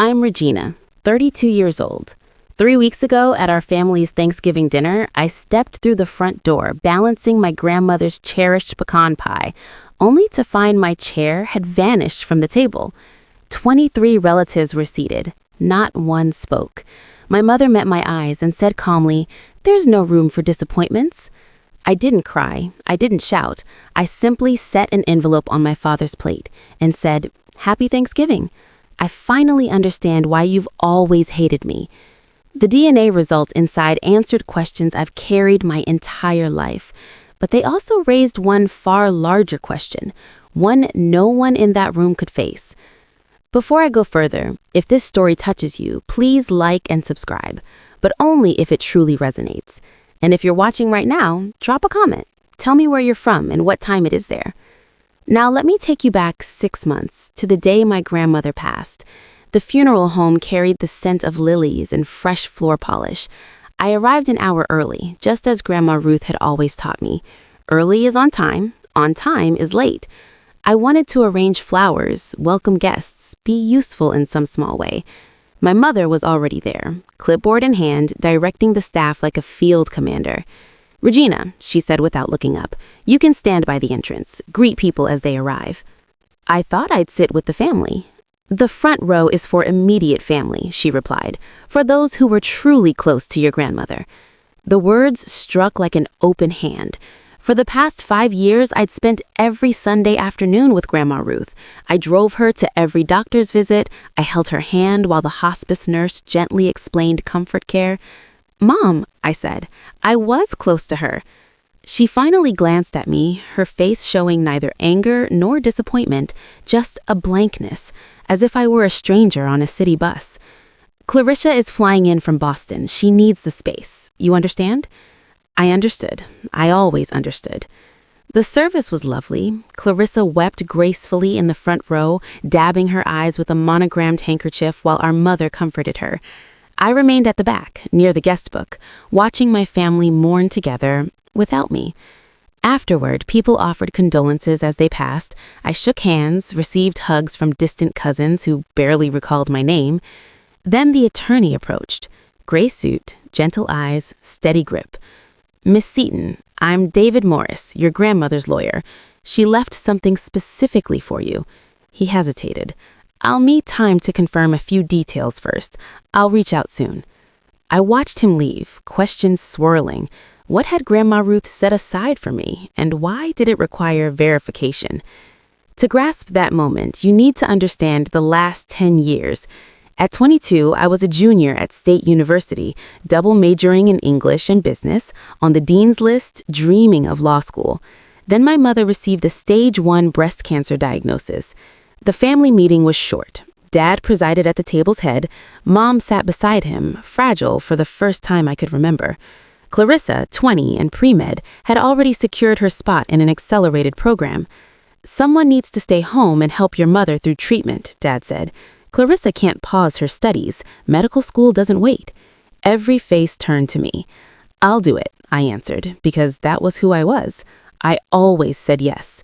I'm Regina, 32 years old. 3 weeks ago, at our family's Thanksgiving dinner, I stepped through the front door, balancing my grandmother's cherished pecan pie, only to find my chair had vanished from the table. 23 relatives were seated. Not one spoke. My mother met my eyes and said calmly, "There's no room for disappointments." I didn't cry. I didn't shout. I simply set an envelope on my father's plate and said, "Happy Thanksgiving. I finally understand why you've always hated me." The DNA results inside answered questions I've carried my entire life, but they also raised one far larger question, one no one in that room could face. Before I go further, if this story touches you, please like and subscribe, but only if it truly resonates. And if you're watching right now, drop a comment. Tell me where you're from and what time it is there. Now let me take you back 6 months to the day my grandmother passed. The funeral home carried the scent of lilies and fresh floor polish. I arrived an hour early, just as Grandma Ruth had always taught me. Early is on time is late. I wanted to arrange flowers, welcome guests, be useful in some small way. My mother was already there, clipboard in hand, directing the staff like a field commander. "Regina," she said without looking up, "you can stand by the entrance, greet people as they arrive." I thought I'd sit with the family. "The front row is for immediate family," she replied, "for those who were truly close to your grandmother." The words struck like an open hand. For the past 5 years, I'd spent every Sunday afternoon with Grandma Ruth. I drove her to every doctor's visit. I held her hand while the hospice nurse gently explained comfort care. "Mom," I said, "I was close to her." She finally glanced at me, her face showing neither anger nor disappointment, just a blankness, as if I were a stranger on a city bus. "Clarissa is flying in from Boston. She needs the space. You understand?" I understood. I always understood. The service was lovely. Clarissa wept gracefully in the front row, dabbing her eyes with a monogrammed handkerchief while our mother comforted her. I remained at the back, near the guest book, watching my family mourn together without me. Afterward, people offered condolences as they passed. I shook hands, received hugs from distant cousins who barely recalled my name. Then the attorney approached. Gray suit, gentle eyes, steady grip. "Miss Seaton, I'm David Morris, your grandmother's lawyer. She left something specifically for you." He hesitated. "I'll need time to confirm a few details first. I'll reach out soon." I watched him leave, questions swirling. What had Grandma Ruth set aside for me, and why did it require verification? To grasp that moment, you need to understand the last 10 years. At 22, I was a junior at State University, double majoring in English and business, on the dean's list, dreaming of law school. Then my mother received a stage 1 breast cancer diagnosis. The family meeting was short. Dad presided at the table's head. Mom sat beside him, fragile for the first time I could remember. Clarissa, 20 and pre-med, had already secured her spot in an accelerated program. "Someone needs to stay home and help your mother through treatment," Dad said. "Clarissa can't pause her studies. Medical school doesn't wait." Every face turned to me. "I'll do it," I answered, because that was who I was. I always said yes.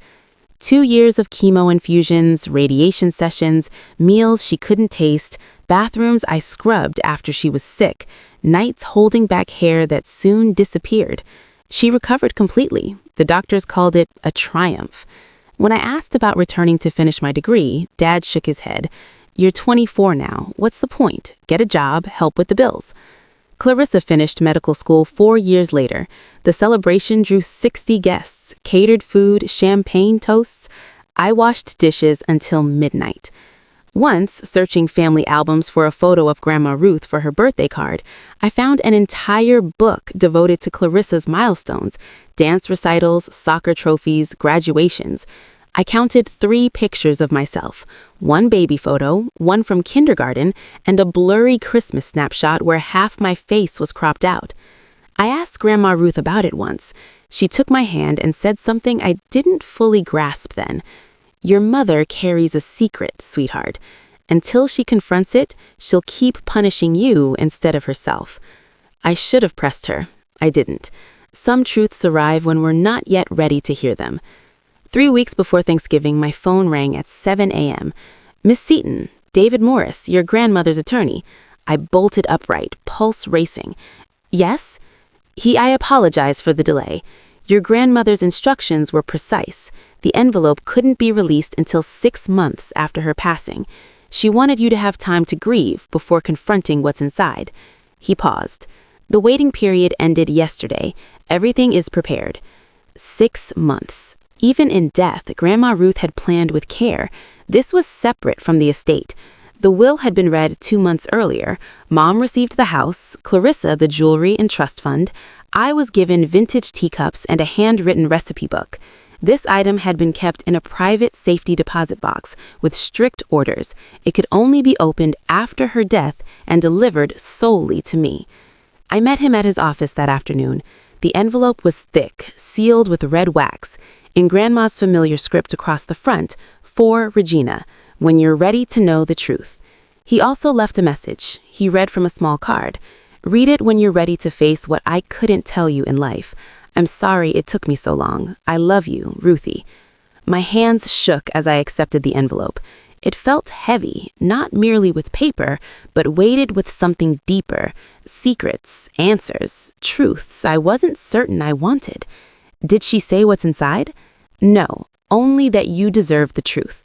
2 years of chemo infusions, radiation sessions, meals she couldn't taste, bathrooms I scrubbed after she was sick, nights holding back hair that soon disappeared. She recovered completely. The doctors called it a triumph. When I asked about returning to finish my degree, Dad shook his head. "You're 24 now. What's the point? Get a job, help with the bills." Clarissa finished medical school 4 years later. The celebration drew 60 guests, catered food, champagne toasts. I washed dishes until midnight. Once, searching family albums for a photo of Grandma Ruth for her birthday card, I found an entire book devoted to Clarissa's milestones, dance recitals, soccer trophies, graduations. I counted 3 pictures of myself, one baby photo, one from kindergarten, and a blurry Christmas snapshot where half my face was cropped out. I asked Grandma Ruth about it once. She took my hand and said something I didn't fully grasp then. "Your mother carries a secret, sweetheart. Until she confronts it, she'll keep punishing you instead of herself." I should have pressed her. I didn't. Some truths arrive when we're not yet ready to hear them. 3 weeks before Thanksgiving, my phone rang at 7 a.m. "Miss Seaton, David Morris, your grandmother's attorney." I bolted upright, pulse racing. "Yes?" I apologize for the delay. Your grandmother's instructions were precise. The envelope couldn't be released until 6 months after her passing. She wanted you to have time to grieve before confronting what's inside." He paused. "The waiting period ended yesterday. Everything is prepared." 6 months. Even in death, Grandma Ruth had planned with care. This was separate from the estate. The will had been read 2 months earlier. Mom received the house, Clarissa the jewelry and trust fund. I was given vintage teacups and a handwritten recipe book. This item had been kept in a private safety deposit box with strict orders. It could only be opened after her death and delivered solely to me. I met him at his office that afternoon. The envelope was thick, sealed with red wax. In Grandma's familiar script across the front, "For Regina, when you're ready to know the truth." He also left a message. He read from a small card. "Read it when you're ready to face what I couldn't tell you in life. I'm sorry it took me so long. I love you, Ruthie." My hands shook as I accepted the envelope. It felt heavy, not merely with paper, but weighted with something deeper. Secrets, answers, truths I wasn't certain I wanted. Did she say what's inside? No, only that you deserve the truth.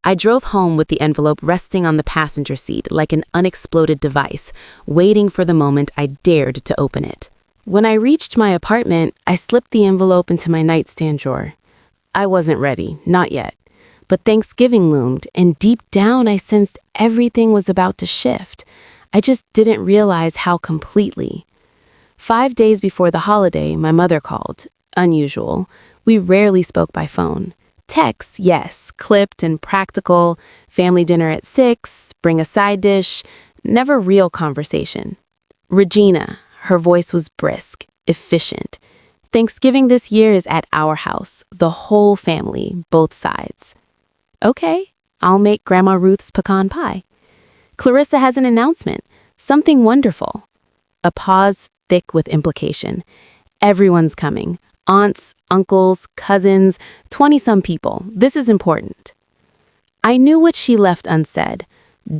I drove home with the envelope resting on the passenger seat like an unexploded device, waiting for the moment I dared to open it. When I reached my apartment, I slipped the envelope into my nightstand drawer. I wasn't ready, not yet. But Thanksgiving loomed, and deep down I sensed everything was about to shift. I just didn't realize how completely. 5 days before the holiday, my mother called. Unusual. We rarely spoke by phone. Texts, yes, clipped and practical. Family dinner at 6, bring a side dish. Never real conversation. "Regina." Her voice was brisk, efficient. "Thanksgiving this year is at our house, the whole family, both sides." "Okay, I'll make Grandma Ruth's pecan pie." "Clarissa has an announcement, something wonderful." A pause thick with implication. "Everyone's coming. Aunts, uncles, cousins, 20-some people. This is important." I knew what she left unsaid.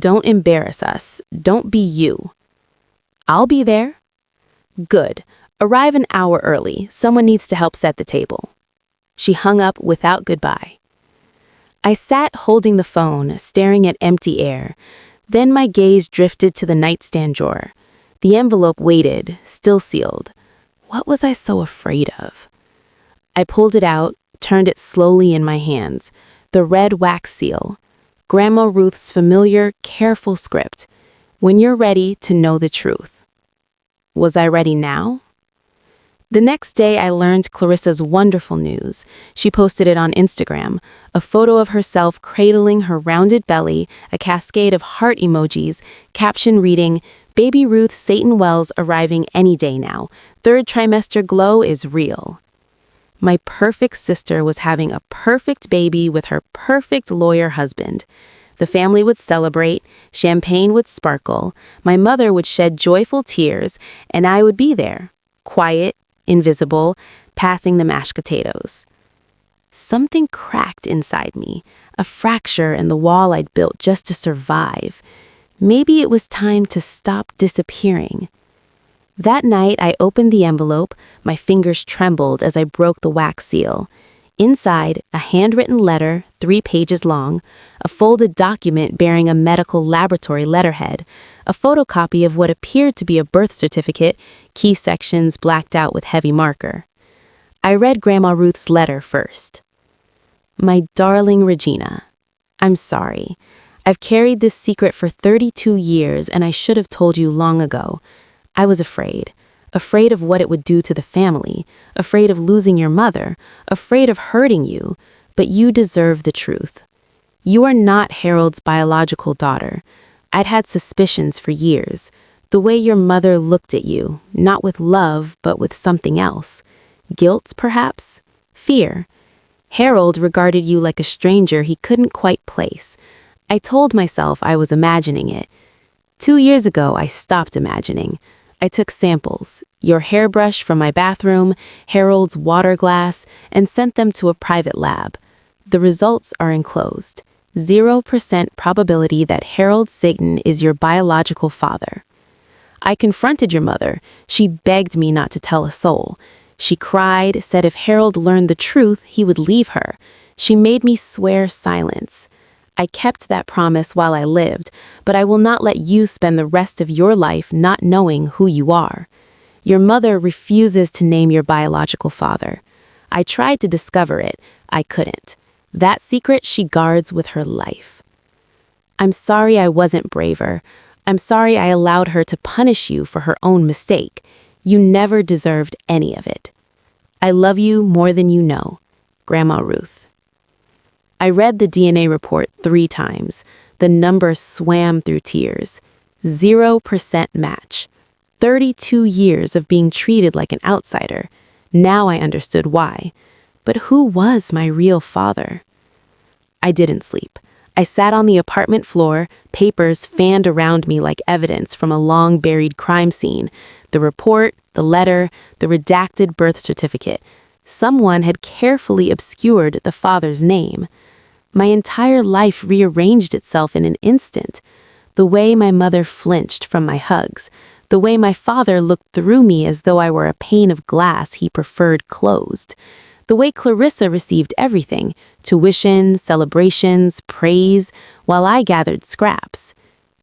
"Don't embarrass us. Don't be you." "I'll be there." "Good. Arrive an hour early. Someone needs to help set the table." She hung up without goodbye. I sat holding the phone, staring at empty air. Then my gaze drifted to the nightstand drawer. The envelope waited, still sealed. What was I so afraid of? I pulled it out, turned it slowly in my hands. The red wax seal. Grandma Ruth's familiar, careful script. "When you're ready to know the truth." Was I ready now? The next day, I learned Clarissa's wonderful news. She posted it on Instagram, a photo of herself cradling her rounded belly, a cascade of heart emojis, caption reading, "Baby Ruth Satan Wells arriving any day now. 3rd trimester glow is real." My perfect sister was having a perfect baby with her perfect lawyer husband. The family would celebrate, champagne would sparkle, my mother would shed joyful tears, and I would be there, quiet, invisible, passing the mashed potatoes. Something cracked inside me, a fracture in the wall I'd built just to survive. Maybe it was time to stop disappearing. That night, I opened the envelope. My fingers trembled as I broke the wax seal. Inside, a handwritten letter, 3 pages long, a folded document bearing a medical laboratory letterhead, a photocopy of what appeared to be a birth certificate, key sections blacked out with heavy marker. I read Grandma Ruth's letter first. "My darling Regina, I'm sorry. I've carried this secret for 32 years and I should have told you long ago. I was afraid of what it would do to the family, afraid of losing your mother, afraid of hurting you, but you deserve the truth. You are not Harold's biological daughter. I'd had suspicions for years. The way your mother looked at you, not with love, but with something else. Guilt, perhaps? Fear. Harold regarded you like a stranger he couldn't quite place. I told myself I was imagining it. 2 years ago, I stopped imagining. I took samples, your hairbrush from my bathroom, Harold's water glass, and sent them to a private lab. The results are enclosed. 0% probability that Harold Satan is your biological father. I confronted your mother. She begged me not to tell a soul. She cried, said if Harold learned the truth, he would leave her. She made me swear silence. I kept that promise while I lived, but I will not let you spend the rest of your life not knowing who you are. Your mother refuses to name your biological father. I tried to discover it. I couldn't. That secret she guards with her life. I'm sorry I wasn't braver. I'm sorry I allowed her to punish you for her own mistake. You never deserved any of it. I love you more than you know. Grandma Ruth. I read the DNA report 3 times. The numbers swam through tears. 0% match. 32 years of being treated like an outsider. Now I understood why. But who was my real father? I didn't sleep. I sat on the apartment floor, papers fanned around me like evidence from a long-buried crime scene. The report, the letter, the redacted birth certificate. Someone had carefully obscured the father's name. My entire life rearranged itself in an instant. The way my mother flinched from my hugs. The way my father looked through me as though I were a pane of glass he preferred closed. The way Clarissa received everything, tuition, celebrations, praise, while I gathered scraps.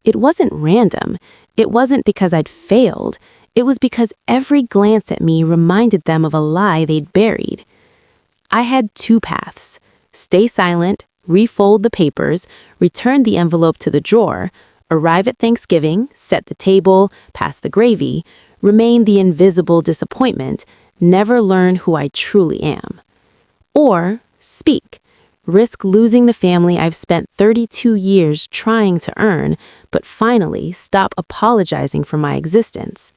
It wasn't random. It wasn't because I'd failed. It was because every glance at me reminded them of a lie they'd buried. I had 2 paths. Stay silent, refold the papers, return the envelope to the drawer, arrive at Thanksgiving, set the table, pass the gravy, remain the invisible disappointment, never learn who I truly am. Or speak, risk losing the family I've spent 32 years trying to earn, but finally stop apologizing for my existence.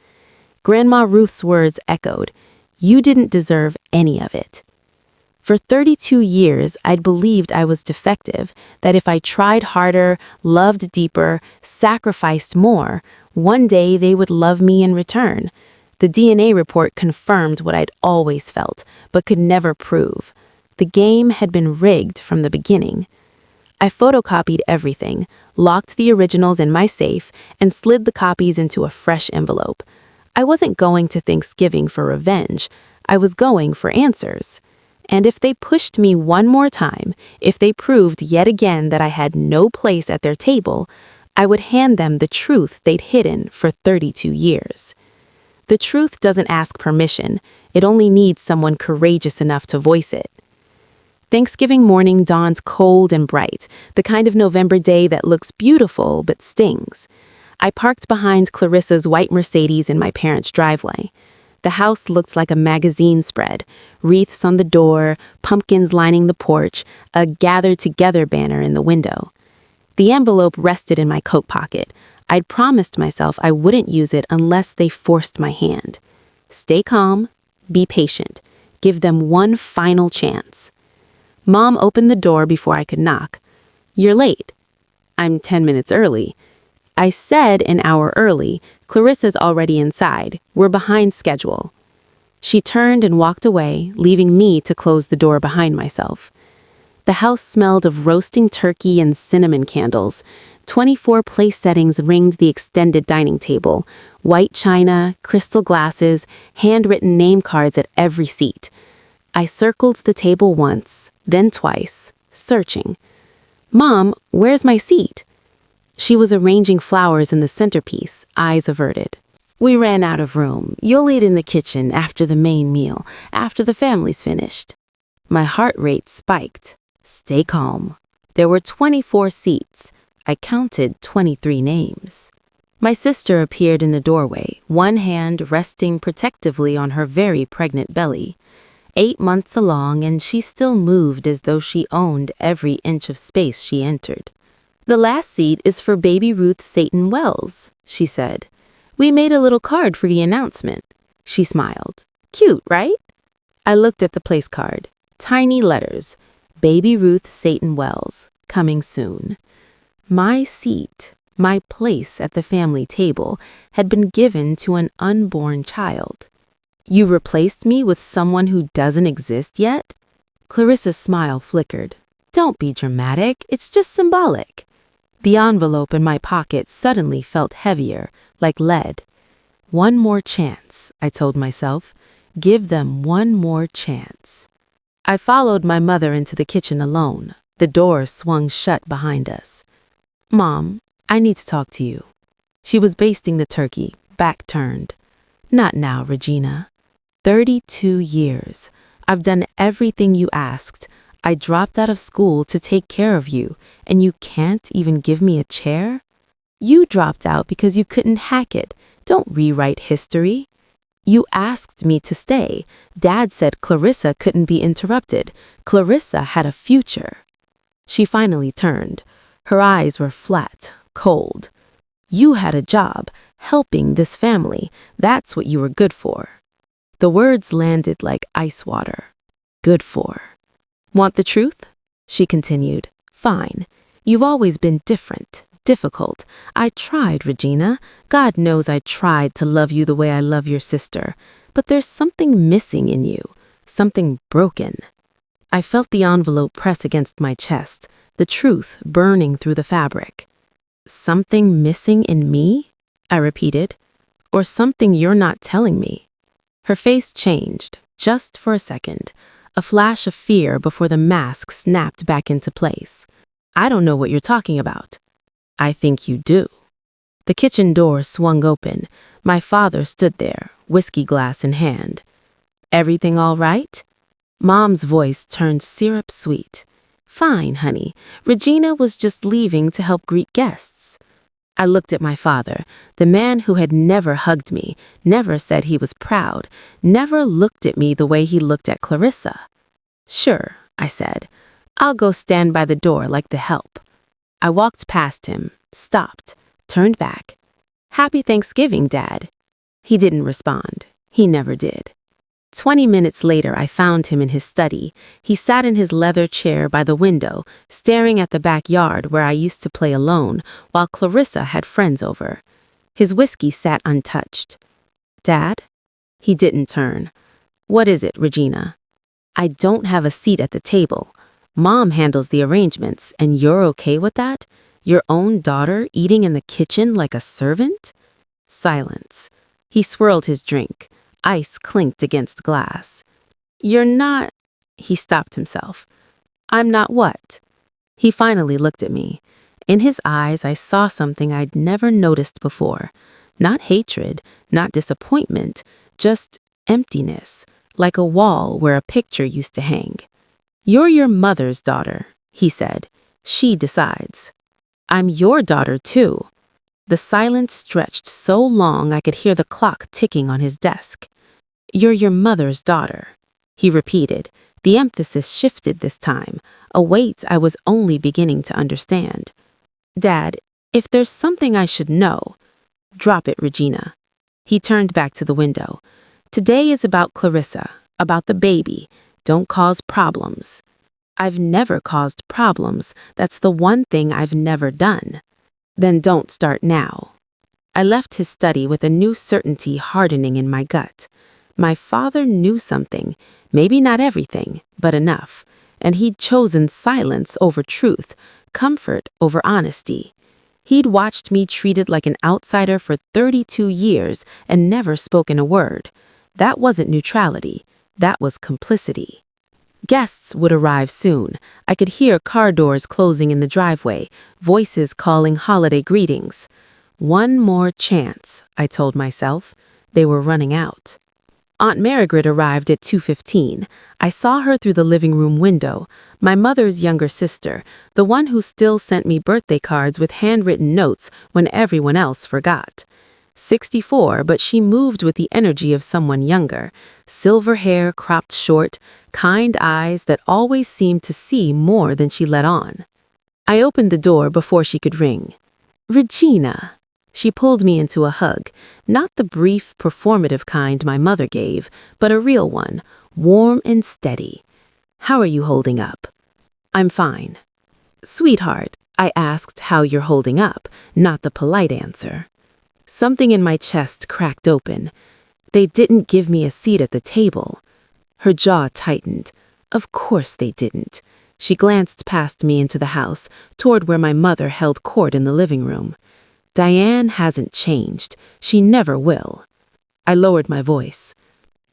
Grandma Ruth's words echoed, "You didn't deserve any of it." For 32 years, I'd believed I was defective, that if I tried harder, loved deeper, sacrificed more, one day they would love me in return. The DNA report confirmed what I'd always felt, but could never prove. The game had been rigged from the beginning. I photocopied everything, locked the originals in my safe, and slid the copies into a fresh envelope. I wasn't going to Thanksgiving for revenge. I was going for answers. And if they pushed me one more time, if they proved yet again that I had no place at their table, I would hand them the truth they'd hidden for 32 years. The truth doesn't ask permission. It only needs someone courageous enough to voice it. Thanksgiving morning dawns cold and bright, the kind of November day that looks beautiful but stings. I parked behind Clarissa's white Mercedes in my parents' driveway. The house looked like a magazine spread, wreaths on the door, pumpkins lining the porch, a gathered together banner in the window. The envelope rested in my coat pocket. I'd promised myself I wouldn't use it unless they forced my hand. Stay calm, be patient, give them one final chance. Mom opened the door before I could knock. "You're late." "I'm 10 minutes early." I said an hour early. Clarissa's already inside. We're behind schedule. She turned and walked away, leaving me to close the door behind myself. The house smelled of roasting turkey and cinnamon candles. 24 place settings ringed the extended dining table. White china, crystal glasses, handwritten name cards at every seat. I circled the table once, then twice, searching. "Mom, where's my seat?" She was arranging flowers in the centerpiece, eyes averted. "We ran out of room. You'll eat in the kitchen after the main meal, after the family's finished." My heart rate spiked. Stay calm. There were 24 seats. I counted 23 names. My sister appeared in the doorway, one hand resting protectively on her very pregnant belly. 8 months along, and she still moved as though she owned every inch of space she entered. "The last seat is for baby Ruth Satan Wells," she said. "We made a little card for the announcement." She smiled. "Cute, right?" I looked at the place card. Tiny letters. Baby Ruth Satan Wells, coming soon. My seat, my place at the family table, had been given to an unborn child. "You replaced me with someone who doesn't exist yet?" Clarissa's smile flickered. Don't be dramatic, it's just symbolic. The envelope in my pocket suddenly felt heavier, like lead. One more chance, I told myself. Give them one more chance. I followed my mother into the kitchen alone. The door swung shut behind us. Mom, I need to talk to you. She was basting the turkey, back turned. Not now, Regina. 32 years. I've done everything you asked. I dropped out of school to take care of you, and you can't even give me a chair? You dropped out because you couldn't hack it. Don't rewrite history. You asked me to stay. Dad said Clarissa couldn't be interrupted. Clarissa had a future. She finally turned. Her eyes were flat, cold. You had a job, helping this family. That's what you were good for. The words landed like ice water. Good for. Want the truth? She continued. Fine. You've always been different, difficult. I tried, Regina. God knows I tried to love you the way I love your sister. But there's something missing in you, something broken. I felt the envelope press against my chest, the truth burning through the fabric. Something missing in me? I repeated. Or something you're not telling me. Her face changed, just for a second. A flash of fear before the mask snapped back into place. I don't know what you're talking about. I think you do. The kitchen door swung open. My father stood there, whiskey glass in hand. Everything all right? Mom's voice turned syrup sweet. Fine, honey. Regina was just leaving to help greet guests. I looked at my father, the man who had never hugged me, never said he was proud, never looked at me the way he looked at Clarissa. Sure, I said. I'll go stand by the door like the help. I walked past him, stopped, turned back. Happy Thanksgiving, Dad. He didn't respond. He never did. 20 minutes later, I found him in his study. He sat in his leather chair by the window, staring at the backyard where I used to play alone, while Clarissa had friends over. His whiskey sat untouched. Dad? He didn't turn. What is it, Regina? I don't have a seat at the table. Mom handles the arrangements, and you're okay with that? Your own daughter eating in the kitchen like a servant? Silence. He swirled his drink. Ice clinked against glass. You're not... He stopped himself. I'm not what? He finally looked at me. In his eyes, I saw something I'd never noticed before. Not hatred, not disappointment, just emptiness, like a wall where a picture used to hang. You're your mother's daughter, he said. She decides. I'm your daughter, too. The silence stretched so long I could hear the clock ticking on his desk. You're your mother's daughter, he repeated. The emphasis shifted this time, a weight I was only beginning to understand. Dad, if there's something I should know, drop it, Regina. He turned back to the window. Today is about Clarissa, about the baby. Don't cause problems. I've never caused problems. That's the one thing I've never done. Then don't start now. I left his study with a new certainty hardening in my gut. My father knew something, maybe not everything, but enough, and he'd chosen silence over truth, comfort over honesty. He'd watched me treated like an outsider for 32 years and never spoken a word. That wasn't neutrality, that was complicity. Guests would arrive soon. I could hear car doors closing in the driveway, voices calling holiday greetings. One more chance, I told myself. They were running out. Aunt Margaret arrived at 2:15. I saw her through the living room window, my mother's younger sister, the one who still sent me birthday cards with handwritten notes when everyone else forgot. 64, but she moved with the energy of someone younger. Silver hair cropped short, kind eyes that always seemed to see more than she let on. I opened the door before she could ring. Regina. She pulled me into a hug, not the brief, performative kind my mother gave, but a real one, warm and steady. How are you holding up? I'm fine. Sweetheart, I asked how you're holding up, not the polite answer. Something in my chest cracked open. They didn't give me a seat at the table. Her jaw tightened. Of course they didn't. She glanced past me into the house, toward where my mother held court in the living room. Diane hasn't changed. She never will. I lowered my voice.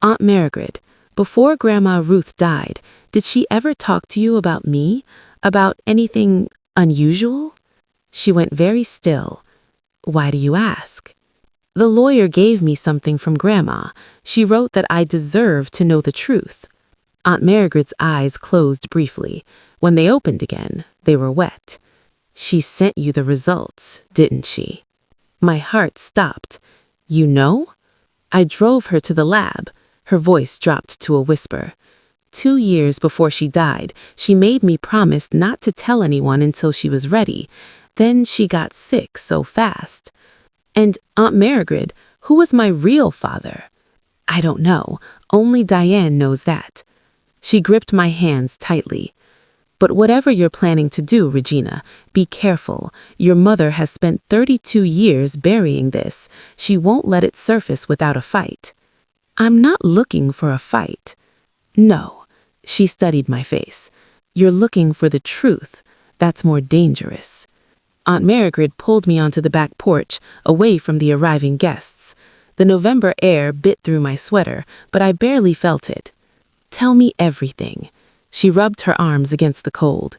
Aunt Margaret, before Grandma Ruth died, did she ever talk to you about me? About anything unusual? She went very still. Why do you ask? The lawyer gave me something from Grandma. She wrote that I deserve to know the truth. Aunt Margaret's eyes closed briefly. When they opened again, they were wet. She sent you the results, didn't she? My heart stopped. You know? I drove her to the lab. Her voice dropped to a whisper. 2 years before she died, she made me promise not to tell anyone until she was ready. Then she got sick so fast. And Aunt Margaret, who was my real father? I don't know. Only Diane knows that. She gripped my hands tightly. But whatever you're planning to do, Regina, be careful. Your mother has spent 32 years burying this. She won't let it surface without a fight. I'm not looking for a fight. No. She studied my face. You're looking for the truth. That's more dangerous. Aunt Margaret pulled me onto the back porch, away from the arriving guests. The November air bit through my sweater, but I barely felt it. Tell me everything. She rubbed her arms against the cold.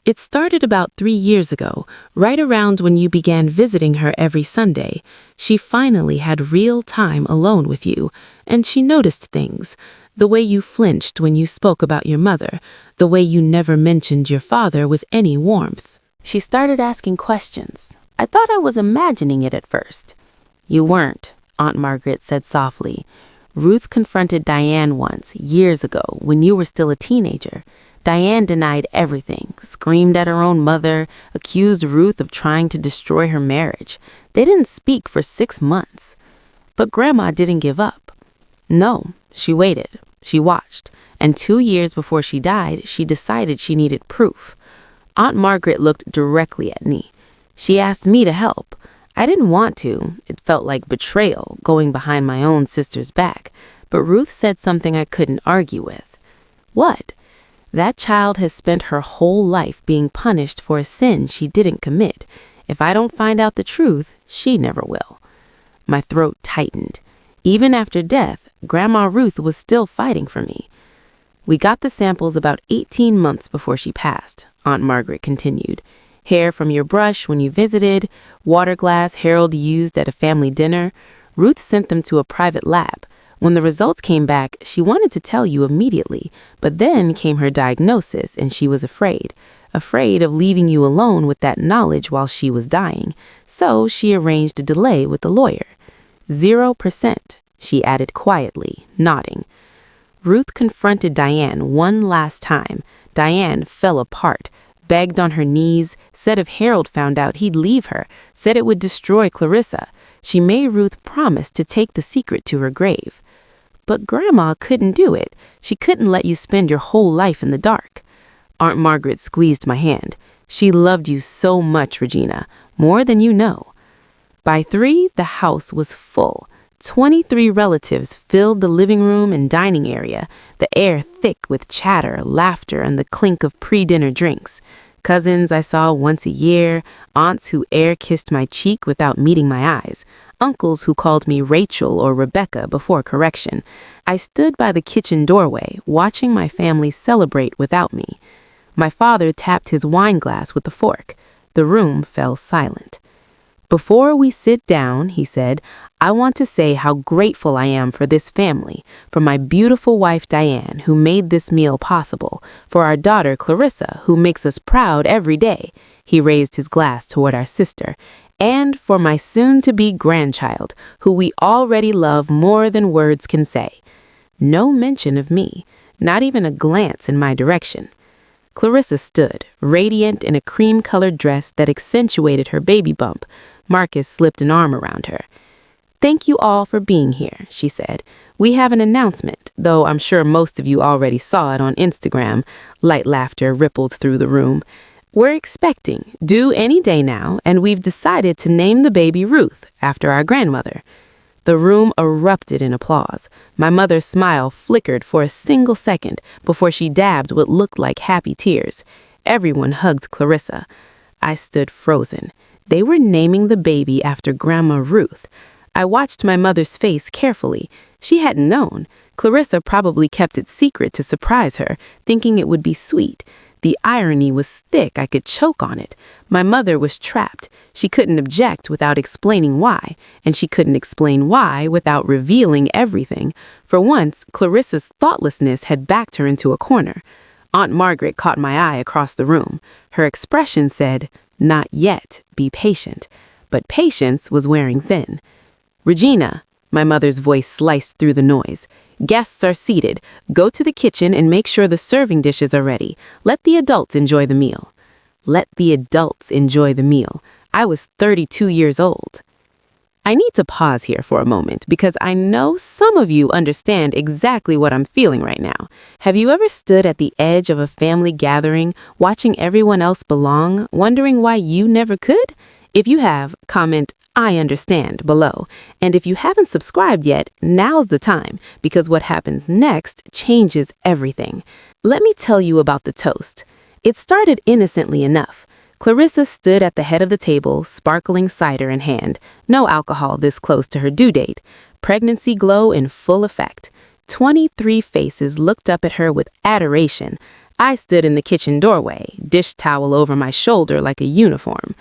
It started about 3 years ago, right around when you began visiting her every Sunday. She finally had real time alone with you, and she noticed things. The way you flinched when you spoke about your mother, the way you never mentioned your father with any warmth. She started asking questions. I thought I was imagining it at first. You weren't, Aunt Margaret said softly. Ruth confronted Diane once, years ago, when you were still a teenager. Diane denied everything, screamed at her own mother, accused Ruth of trying to destroy her marriage. They didn't speak for 6 months. But Grandma didn't give up. No, she waited. She watched. And 2 years before she died, she decided she needed proof. Aunt Margaret looked directly at me. She asked me to help. I didn't want to. It felt like betrayal, going behind my own sister's back. But Ruth said something I couldn't argue with. What? That child has spent her whole life being punished for a sin she didn't commit. If I don't find out the truth, she never will. My throat tightened. Even after death, Grandma Ruth was still fighting for me. We got the samples about 18 months before she passed, Aunt Margaret continued. Hair from your brush when you visited, water glass Harold used at a family dinner. Ruth sent them to a private lab. When the results came back, she wanted to tell you immediately, but then came her diagnosis and she was afraid of leaving you alone with that knowledge while she was dying. So she arranged a delay with the lawyer. 0%, she added quietly, nodding. Ruth confronted Diane one last time. Diane fell apart, begged on her knees, said if Harold found out he'd leave her, said it would destroy Clarissa. She made Ruth promise to take the secret to her grave. But Grandma couldn't do it. She couldn't let you spend your whole life in the dark. Aunt Margaret squeezed my hand. She loved you so much, Regina, more than you know. By 3, the house was full. 23 relatives filled the living room and dining area, the air thick with chatter, laughter, and the clink of pre-dinner drinks. Cousins I saw once a year, aunts who air-kissed my cheek without meeting my eyes, uncles who called me Rachel or Rebecca before correction. I stood by the kitchen doorway, watching my family celebrate without me. My father tapped his wine glass with a fork. The room fell silent. Before we sit down, he said, I want to say how grateful I am for this family, for my beautiful wife Diane, who made this meal possible, for our daughter Clarissa, who makes us proud every day. He raised his glass toward our sister. And for my soon-to-be grandchild, who we already love more than words can say. No mention of me, not even a glance in my direction. Clarissa stood, radiant in a cream-colored dress that accentuated her baby bump. Marcus slipped an arm around her. Thank you all for being here, she said. We have an announcement, though I'm sure most of you already saw it on Instagram. Light laughter rippled through the room. We're expecting, due any day now, and we've decided to name the baby Ruth, after our grandmother. The room erupted in applause. My mother's smile flickered for a single second before she dabbed what looked like happy tears. Everyone hugged Clarissa. I stood frozen. They were naming the baby after Grandma Ruth. I watched my mother's face carefully. She hadn't known. Clarissa probably kept it secret to surprise her, thinking it would be sweet. The irony was thick, I could choke on it. My mother was trapped. She couldn't object without explaining why, and she couldn't explain why without revealing everything. For once, Clarissa's thoughtlessness had backed her into a corner. Aunt Margaret caught my eye across the room. Her expression said, "Not yet, be patient." But patience was wearing thin. "Regina," my mother's voice sliced through the noise. "Guests are seated. Go to the kitchen and make sure the serving dishes are ready. Let the adults enjoy the meal." Let the adults enjoy the meal. I was 32 years old. I need to pause here for a moment because I know some of you understand exactly what I'm feeling right now. Have you ever stood at the edge of a family gathering, watching everyone else belong, wondering why you never could? If you have, comment "I understand" below. And if you haven't subscribed yet, now's the time, because what happens next changes everything. Let me tell you about the toast. It started innocently enough. Clarissa stood at the head of the table, sparkling cider in hand. No alcohol this close to her due date. Pregnancy glow in full effect. 23 faces looked up at her with adoration. I stood in the kitchen doorway, dish towel over my shoulder like a uniform.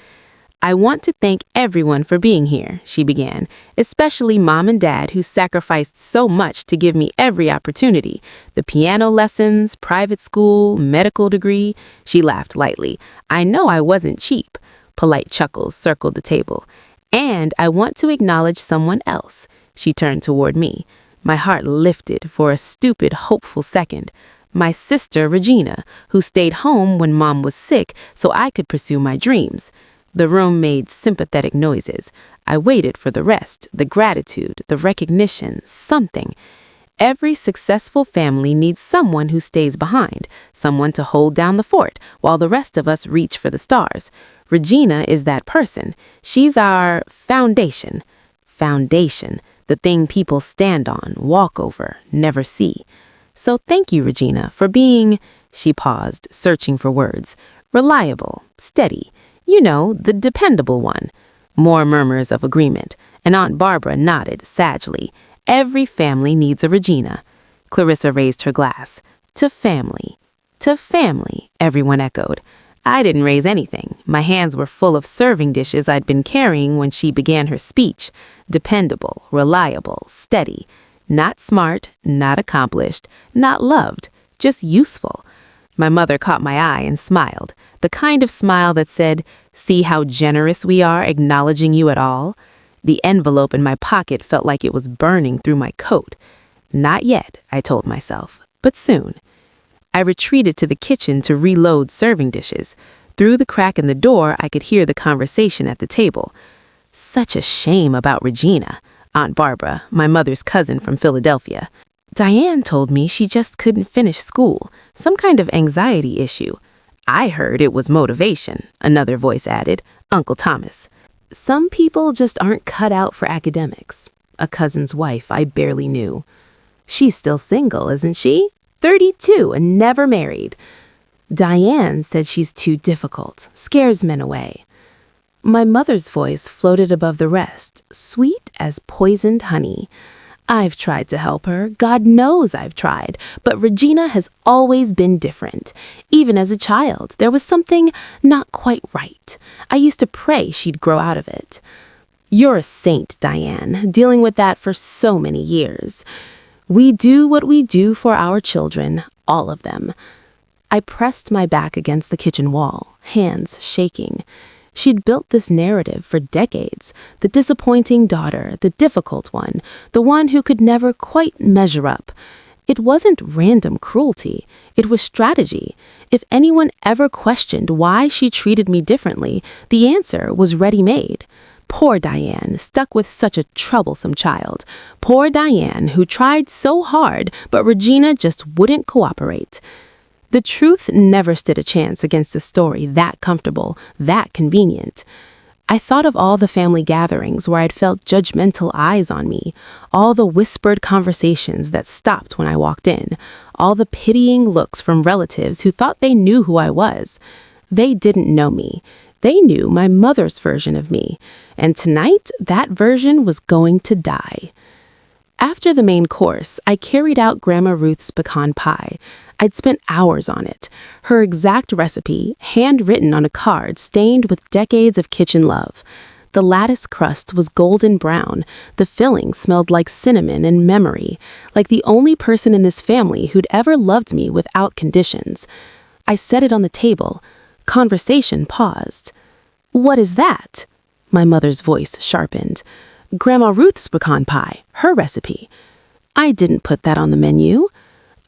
"I want to thank everyone for being here," she began, "especially Mom and Dad who sacrificed so much to give me every opportunity. The piano lessons, private school, medical degree." She laughed lightly. "I know I wasn't cheap." Polite chuckles circled the table. "And I want to acknowledge someone else." She turned toward me. My heart lifted for a stupid, hopeful second. My sister, Regina, who stayed home when Mom was sick so I could pursue my dreams. The room made sympathetic noises. I waited for the rest, the gratitude, the recognition, something. Every successful family needs someone who stays behind, someone to hold down the fort while the rest of us reach for the stars. Regina is that person. She's our foundation. Foundation, the thing people stand on, walk over, never see. So thank you, Regina, for being, she paused, searching for words, reliable, steady. You know, the dependable one. More murmurs of agreement, and Aunt Barbara nodded sagely. Every family needs a Regina. Clarissa raised her glass. To family. To family, everyone echoed. I didn't raise anything. My hands were full of serving dishes I'd been carrying when she began her speech. Dependable, reliable, steady. Not smart, not accomplished, not loved, just useful. My mother caught my eye and smiled, the kind of smile that said, "See how generous we are acknowledging you at all?" The envelope in my pocket felt like it was burning through my coat. Not yet, I told myself, but soon. I retreated to the kitchen to reload serving dishes. Through the crack in the door, I could hear the conversation at the table. Such a shame about Regina, Aunt Barbara, my mother's cousin from Philadelphia. Diane told me she just couldn't finish school, some kind of anxiety issue. I heard it was motivation, another voice added, Uncle Thomas. Some people just aren't cut out for academics. A cousin's wife I barely knew. She's still single, isn't she? 32 and never married. Diane said she's too difficult, scares men away. My mother's voice floated above the rest, sweet as poisoned honey. I've tried to help her. God knows I've tried. But Regina has always been different. Even as a child, there was something not quite right. I used to pray she'd grow out of it. You're a saint, Diane, dealing with that for so many years. We do what we do for our children, all of them. I pressed my back against the kitchen wall, hands shaking. She'd built this narrative for decades, the disappointing daughter, the difficult one, the one who could never quite measure up. It wasn't random cruelty, it was strategy. If anyone ever questioned why she treated me differently, the answer was ready-made. Poor Diane, stuck with such a troublesome child. Poor Diane, who tried so hard, but Regina just wouldn't cooperate. The truth never stood a chance against a story that comfortable, that convenient. I thought of all the family gatherings where I'd felt judgmental eyes on me, all the whispered conversations that stopped when I walked in, all the pitying looks from relatives who thought they knew who I was. They didn't know me. They knew my mother's version of me, and tonight that version was going to die. After the main course, I carried out Grandma Ruth's pecan pie. I'd spent hours on it. Her exact recipe, handwritten on a card stained with decades of kitchen love. The lattice crust was golden brown. The filling smelled like cinnamon and memory, like the only person in this family who'd ever loved me without conditions. I set it on the table. Conversation paused. "What is that?" My mother's voice sharpened. "Grandma Ruth's pecan pie, her recipe." "I didn't put that on the menu."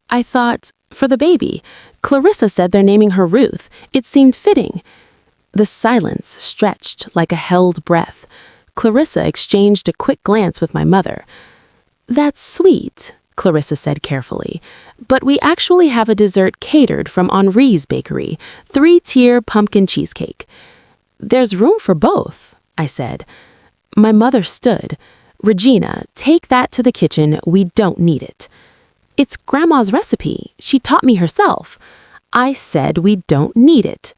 I thought, for the baby. Clarissa said they're naming her Ruth. It seemed fitting. The silence stretched like a held breath. Clarissa exchanged a quick glance with my mother. "That's sweet," Clarissa said carefully, "but we actually have a dessert catered from Henri's bakery, 3-tier pumpkin cheesecake." "There's room for both," I said. My mother stood. "Regina, take that to the kitchen. We don't need it." "It's Grandma's recipe. She taught me herself." "I said we don't need it."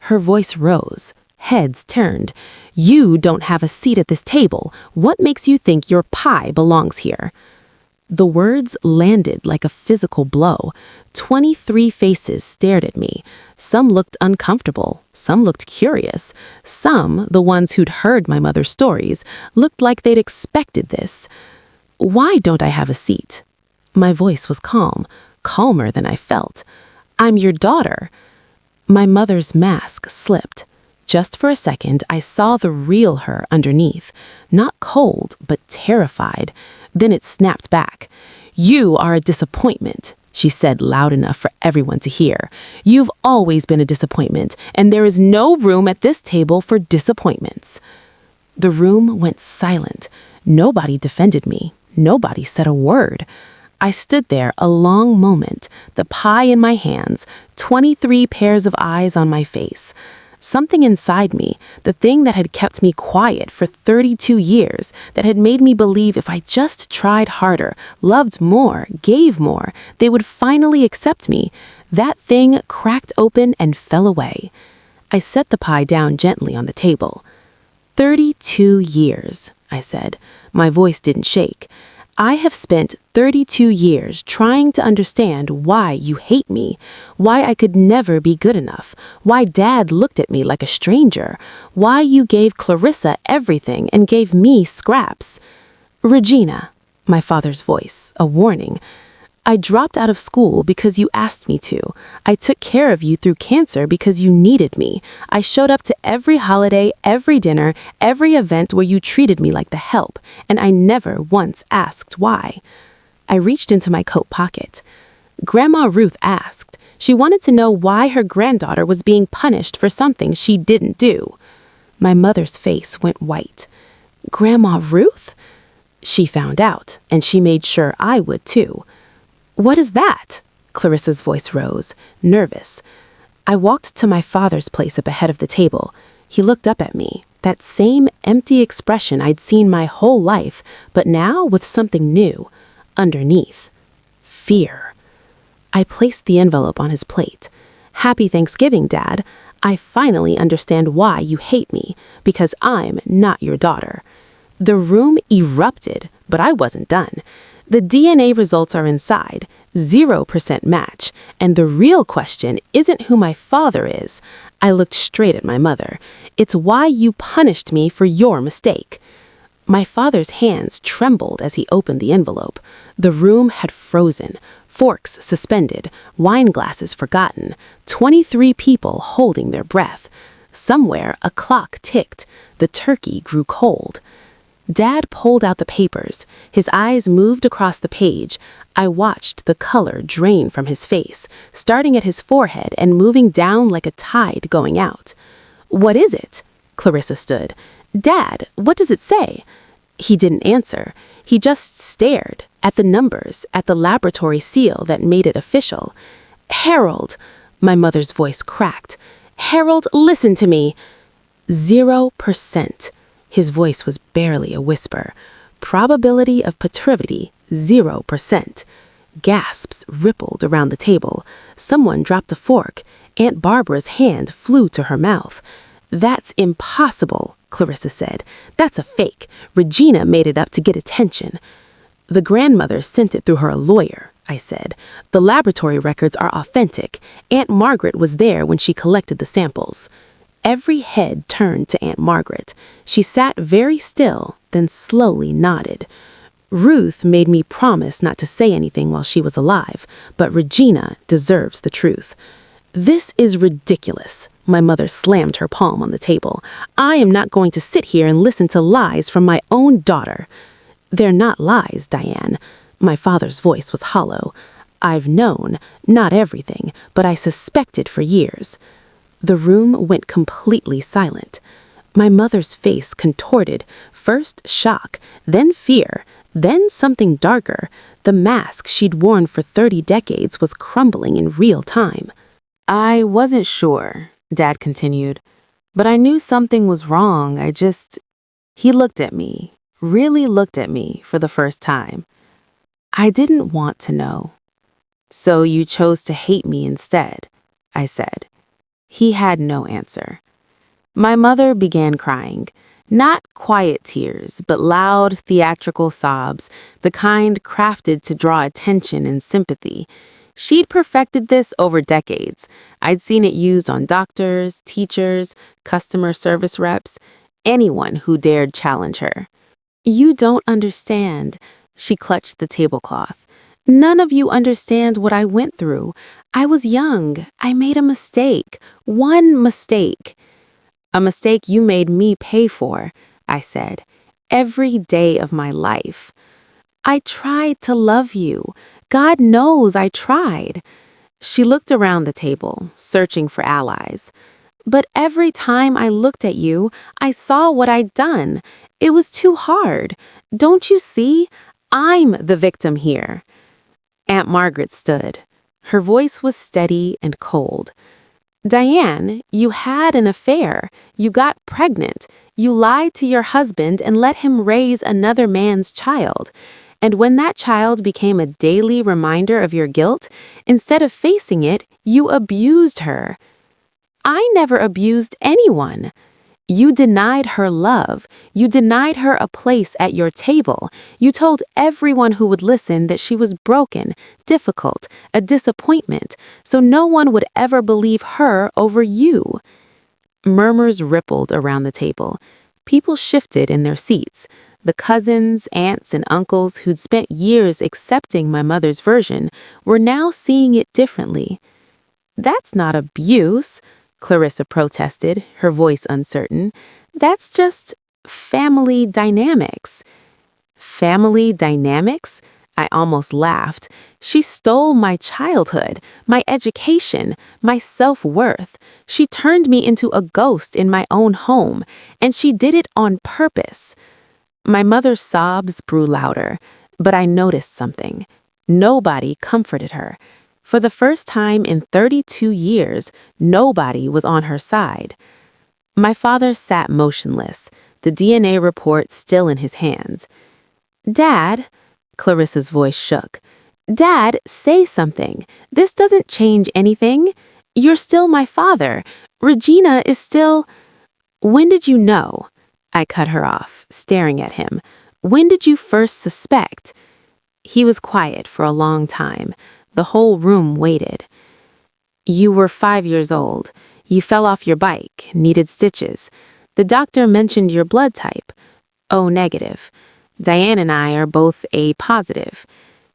Her voice rose. Heads turned. "You don't have a seat at this table. What makes you think your pie belongs here?" The words landed like a physical blow. 23 faces stared at me. Some looked uncomfortable. Some looked curious. Some, the ones who'd heard my mother's stories, looked like they'd expected this. "Why don't I have a seat?" My voice was calm, calmer than I felt. "I'm your daughter." My mother's mask slipped. Just for a second, I saw the real her underneath. Not cold, but terrified. Then it snapped back. "You are a disappointment," she said loud enough for everyone to hear. "You've always been a disappointment, and there is no room at this table for disappointments." The room went silent. Nobody defended me. Nobody said a word. I stood there a long moment, the pie in my hands, 23 pairs of eyes on my face. Something inside me, the thing that had kept me quiet for 32 years, that had made me believe if I just tried harder, loved more, gave more, they would finally accept me, that thing cracked open and fell away. I set the pie down gently on the table. 32 years, I said. My voice didn't shake. I have spent 32 years trying to understand why you hate me, why I could never be good enough, why Dad looked at me like a stranger, why you gave Clarissa everything and gave me scraps. "Regina," my father's voice, a warning. "I dropped out of school because you asked me to. I took care of you through cancer because you needed me. I showed up to every holiday, every dinner, every event where you treated me like the help, and I never once asked why." I reached into my coat pocket. Grandma Ruth asked. She wanted to know why her granddaughter was being punished for something she didn't do. My mother's face went white. "Grandma Ruth?" She found out, and she made sure I would too. "What is that?" Clarissa's voice rose, nervous. I walked to my father's place up ahead of the table. He looked up at me, that same empty expression I'd seen my whole life, but now with something new, underneath. Fear. I placed the envelope on his plate. "Happy Thanksgiving, Dad. I finally understand why you hate me, because I'm not your daughter." The room erupted, but I wasn't done. The DNA results are inside, 0% match, and the real question isn't who my father is. I looked straight at my mother. It's why you punished me for your mistake. My father's hands trembled as he opened the envelope. The room had frozen, forks suspended, wine glasses forgotten, 23 people holding their breath. Somewhere a clock ticked. The turkey grew cold. Dad pulled out the papers. His eyes moved across the page. I watched the color drain from his face, starting at his forehead and moving down like a tide going out. "What is it?" Clarissa stood. "Dad, what does it say?" He didn't answer. He just stared at the numbers, at the laboratory seal that made it official. "Harold," my mother's voice cracked. "Harold, listen to me." 0%. His voice was barely a whisper. Probability of paternity, 0%. Gasps rippled around the table. Someone dropped a fork. Aunt Barbara's hand flew to her mouth. "That's impossible," Clarissa said. "That's a fake. Regina made it up to get attention." "The grandmother sent it through her lawyer," I said. "The laboratory records are authentic. Aunt Margaret was there when she collected the samples." Every head turned to Aunt Margaret. She sat very still, then slowly nodded. "Ruth made me promise not to say anything while she was alive, but Regina deserves the truth." "This is ridiculous." My mother slammed her palm on the table. "I am not going to sit here and listen to lies from my own daughter." "They're not lies, Diane." My father's voice was hollow. "I've known, not everything, but I suspected for years." The room went completely silent. My mother's face contorted, first shock, then fear, then something darker. The mask she'd worn for 30 decades was crumbling in real time. "I wasn't sure," Dad continued, "but I knew something was wrong. He looked at me, really looked at me for the first time. I didn't want to know." "So you chose to hate me instead," I said. He had no answer. My mother began crying. Not quiet tears, but loud, theatrical sobs, the kind crafted to draw attention and sympathy. She'd perfected this over decades. I'd seen it used on doctors, teachers, customer service reps, anyone who dared challenge her. "You don't understand." She clutched the tablecloth. "None of you understand what I went through. I was young. I made a mistake. One mistake." "A mistake you made me pay for," I said. "Every day of my life." "I tried to love you. God knows I tried." She looked around the table, searching for allies. "But every time I looked at you, I saw what I'd done. It was too hard. Don't you see? I'm the victim here." Aunt Margaret stood. Her voice was steady and cold. "Diane, you had an affair. You got pregnant. You lied to your husband and let him raise another man's child. And when that child became a daily reminder of your guilt, instead of facing it, you abused her." "I never abused anyone." "You denied her love. You denied her a place at your table. You told everyone who would listen that she was broken, difficult, a disappointment, so no one would ever believe her over you." Murmurs rippled around the table. People shifted in their seats. The cousins, aunts, and uncles who'd spent years accepting my mother's version were now seeing it differently. "That's not abuse," Clarissa protested, her voice uncertain. "That's just family dynamics." "Family dynamics?" I almost laughed. She stole my childhood, my education, my self-worth. She turned me into a ghost in my own home, and she did it on purpose. My mother's sobs grew louder, but I noticed something. Nobody comforted her. For the first time in 32 years, nobody was on her side. My father sat motionless, the DNA report still in his hands. "Dad," Clarissa's voice shook. "Dad, say something. This doesn't change anything. You're still my father. Regina is still—" "When did you know?" I cut her off, staring at him. "When did you first suspect?" He was quiet for a long time. The whole room waited. "You were 5 years old. You fell off your bike, needed stitches. The doctor mentioned your blood type. O negative. Diane and I are both A positive."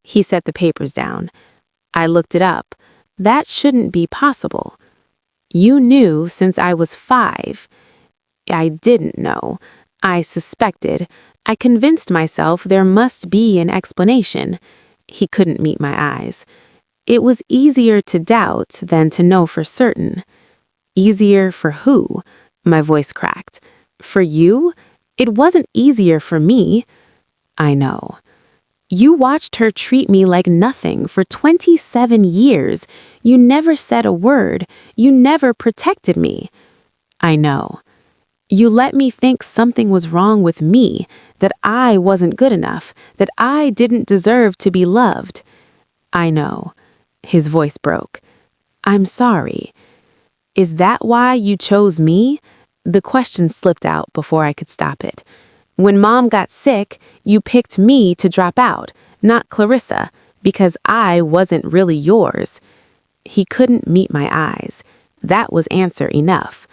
He set the papers down. I looked it up. "That shouldn't be possible." "You knew since I was 5. "I didn't know. I suspected. I convinced myself there must be an explanation." He couldn't meet my eyes. "It was easier to doubt than to know for certain." "Easier for who?" My voice cracked. "For you? It wasn't easier for me." "I know." "You watched her treat me like nothing for 27 years. You never said a word. You never protected me." "I know." You let me think something was wrong with me, that I wasn't good enough, that I didn't deserve to be loved. I know. His voice broke. I'm sorry. Is that why you chose me? The question slipped out before I could stop it. When Mom got sick, you picked me to drop out, not Clarissa, because I wasn't really yours. He couldn't meet my eyes. That was answer enough.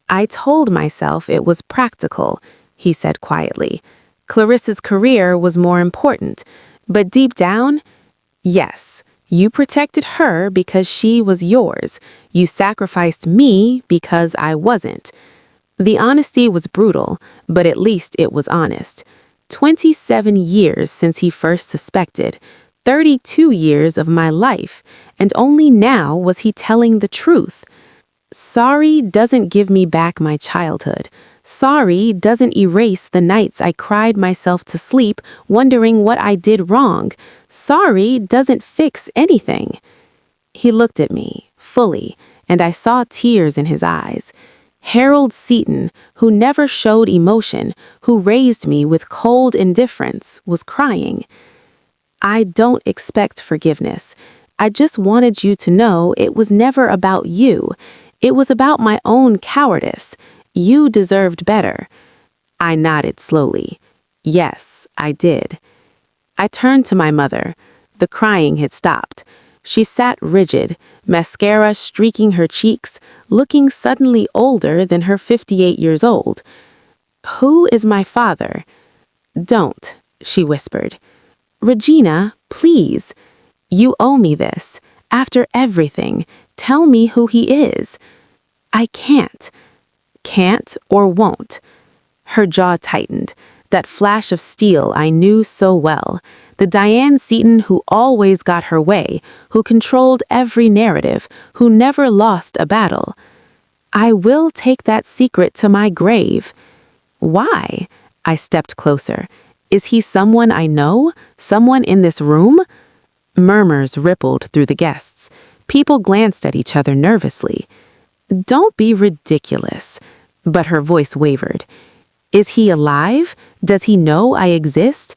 I told myself it was practical, he said quietly. Clarissa's career was more important, but deep down, yes, you protected her because she was yours. You sacrificed me because I wasn't. The honesty was brutal, but at least it was honest. 27 years since he first suspected, 32 years of my life, and only now was he telling the truth. Sorry doesn't give me back my childhood. Sorry doesn't erase the nights I cried myself to sleep wondering what I did wrong. Sorry doesn't fix anything. He looked at me, fully, and I saw tears in his eyes. Harold Seaton, who never showed emotion, who raised me with cold indifference, was crying. I don't expect forgiveness. I just wanted you to know it was never about you. It was about my own cowardice. You deserved better. I nodded slowly. Yes, I did. I turned to my mother. The crying had stopped. She sat rigid, mascara streaking her cheeks, looking suddenly older than her 58 years old. Who is my father? Don't, she whispered. Regina, please. You owe me this. After everything, tell me who he is. I can't. Can't or won't. Her jaw tightened. That flash of steel I knew so well. The Diane Seaton who always got her way, who controlled every narrative, who never lost a battle. I will take that secret to my grave. Why? I stepped closer. Is he someone I know? Someone in this room? Murmurs rippled through the guests. People glanced at each other nervously. Don't be ridiculous. But her voice wavered. Is he alive? Does he know I exist?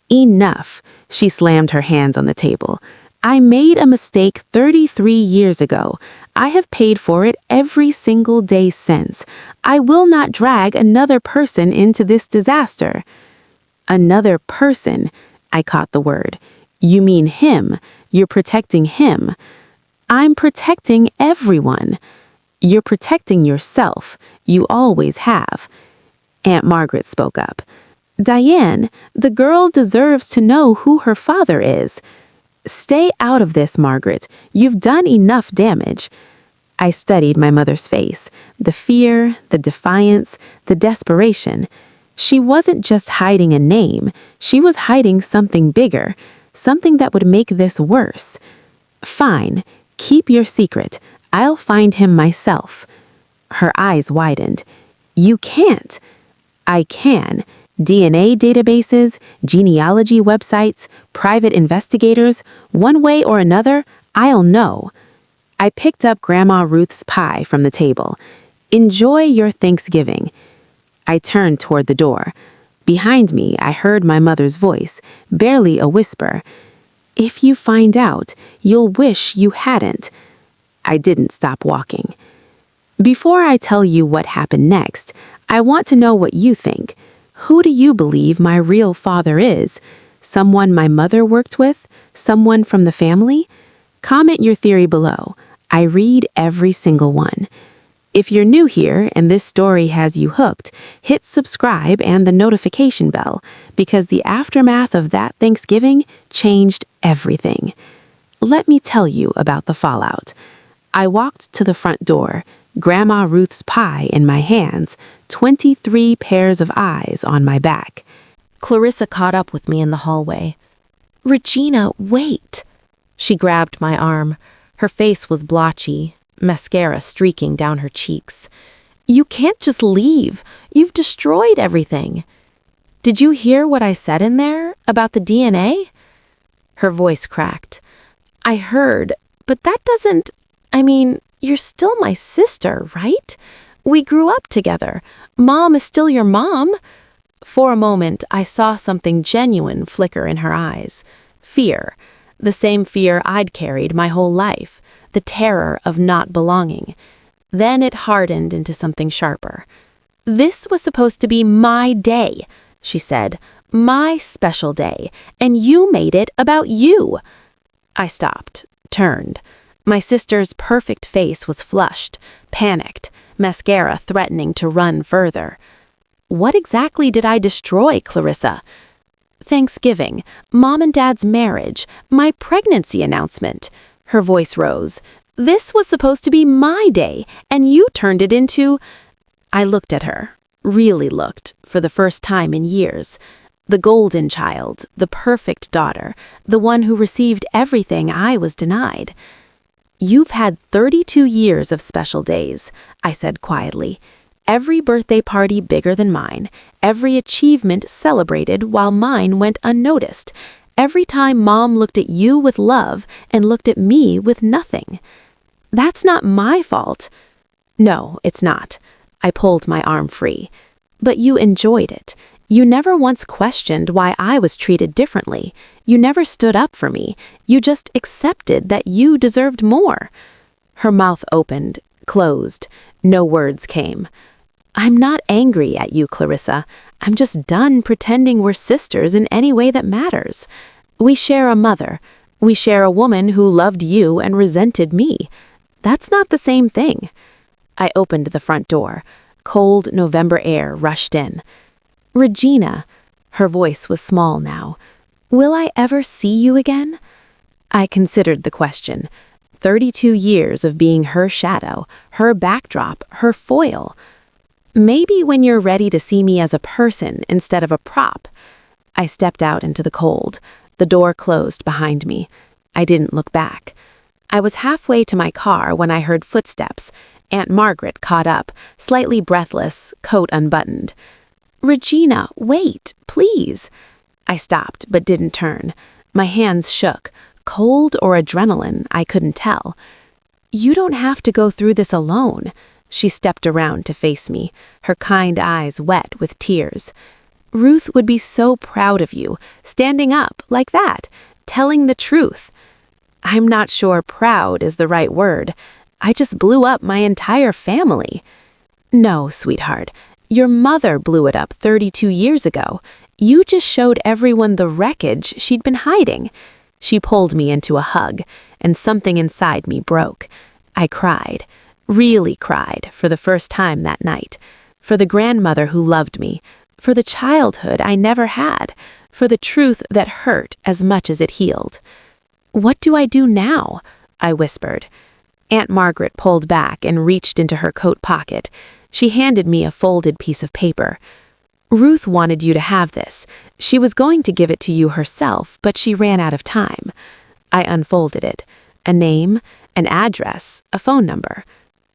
Enough. She slammed her hands on the table. I made a mistake 33 years ago. I have paid for it every single day since. I will not drag another person into this disaster. Another person. I caught the word. You mean him. You're protecting him. I'm protecting everyone. You're protecting yourself. You always have. Aunt Margaret spoke up. Diane, the girl deserves to know who her father is. Stay out of this, Margaret. You've done enough damage. I studied my mother's face. The fear, the defiance, the desperation. She wasn't just hiding a name. She was hiding something bigger. Something that would make this worse. Fine. Keep your secret. I'll find him myself. Her eyes widened. You can't. I can. DNA databases, genealogy websites, private investigators, one way or another, I'll know. I picked up Grandma Ruth's pie from the table. Enjoy your Thanksgiving. I turned toward the door. Behind me, I heard my mother's voice, barely a whisper. If you find out, you'll wish you hadn't. I didn't stop walking. Before I tell you what happened next, I want to know what you think. Who do you believe my real father is? Someone my mother worked with? Someone from the family? Comment your theory below. I read every single one. If you're new here and this story has you hooked, hit subscribe and the notification bell, because the aftermath of that Thanksgiving changed everything. Let me tell you about the fallout. I walked to the front door, Grandma Ruth's pie in my hands, 23 pairs of eyes on my back. Clarissa caught up with me in the hallway. Regina, wait. She grabbed my arm. Her face was blotchy, mascara streaking down her cheeks. You can't just leave. You've destroyed everything. Did you hear what I said in there about the DNA? Her voice cracked. I heard, but that doesn't... you're still my sister, right? We grew up together. Mom is still your mom." For a moment, I saw something genuine flicker in her eyes. Fear. The same fear I'd carried my whole life. The terror of not belonging. Then it hardened into something sharper. "This was supposed to be my day," she said. "My special day. And you made it about you." I stopped, turned. My sister's perfect face was flushed, panicked, mascara threatening to run further. "What exactly did I destroy, Clarissa?" "Thanksgiving, Mom and Dad's marriage, my pregnancy announcement." Her voice rose. "This was supposed to be my day, and you turned it into—" I looked at her, really looked, for the first time in years. The golden child, the perfect daughter, the one who received everything I was denied. "You've had 32 years of special days," I said quietly. "Every birthday party bigger than mine, every achievement celebrated while mine went unnoticed, every time Mom looked at you with love and looked at me with nothing. That's not my fault." "No, it's not." I pulled my arm free. "But you enjoyed it. You never once questioned why I was treated differently. You never stood up for me. You just accepted that you deserved more." Her mouth opened, closed. No words came. "I'm not angry at you, Clarissa. I'm just done pretending we're sisters in any way that matters. We share a mother. We share a woman who loved you and resented me. That's not the same thing." I opened the front door. Cold November air rushed in. "Regina," her voice was small now, "will I ever see you again?" I considered the question. 32 years of being her shadow, her backdrop, her foil. "Maybe when you're ready to see me as a person instead of a prop." I stepped out into the cold. The door closed behind me. I didn't look back. I was halfway to my car when I heard footsteps. Aunt Margaret caught up, slightly breathless, coat unbuttoned. "Regina, wait, please." I stopped, but didn't turn. My hands shook. Cold or adrenaline, I couldn't tell. "You don't have to go through this alone." She stepped around to face me, her kind eyes wet with tears. "Ruth would be so proud of you, standing up like that, telling the truth." I'm not sure proud is the right word. I just blew up my entire family. "No, sweetheart. Your mother blew it up 32 years ago. You just showed everyone the wreckage she'd been hiding." She pulled me into a hug, and something inside me broke. I cried, really cried, for the first time that night. For the grandmother who loved me, for the childhood I never had, for the truth that hurt as much as it healed. "What do I do now?" I whispered. Aunt Margaret pulled back and reached into her coat pocket. She handed me a folded piece of paper. "Ruth wanted you to have this. She was going to give it to you herself, but she ran out of time." I unfolded it. A name, an address, a phone number.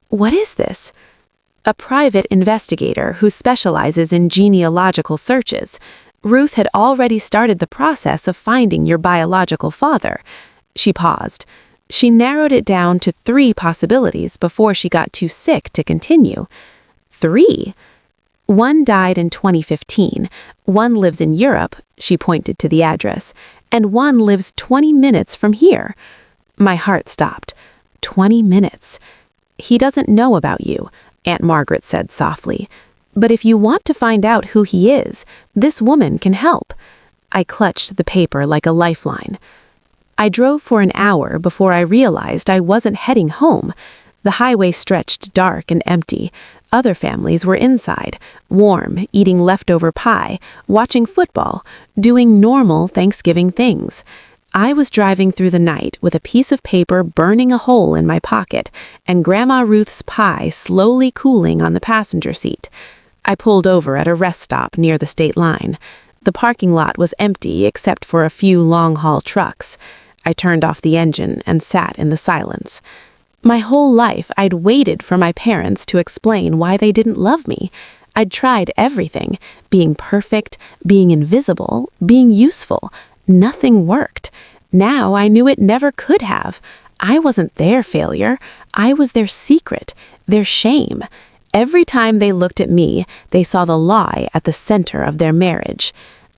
"What is this?" "A private investigator who specializes in genealogical searches. Ruth had already started the process of finding your biological father." She paused. She narrowed it down to 3 possibilities before she got too sick to continue. 3? "One died in 2015, one lives in Europe," she pointed to the address, "and one lives 20 minutes from here." My heart stopped. 20 minutes. "He doesn't know about you," Aunt Margaret said softly. "But if you want to find out who he is, this woman can help." I clutched the paper like a lifeline. I drove for an hour before I realized I wasn't heading home. The highway stretched dark and empty. Other families were inside, warm, eating leftover pie, watching football, doing normal Thanksgiving things. I was driving through the night with a piece of paper burning a hole in my pocket and Grandma Ruth's pie slowly cooling on the passenger seat. I pulled over at a rest stop near the state line. The parking lot was empty except for a few long-haul trucks. I turned off the engine and sat in the silence. My whole life I'd waited for my parents to explain why they didn't love me. I'd tried everything, being perfect, being invisible, being useful. Nothing worked. Now I knew it never could have. I wasn't their failure. I was their secret, their shame. Every time they looked at me, they saw the lie at the center of their marriage.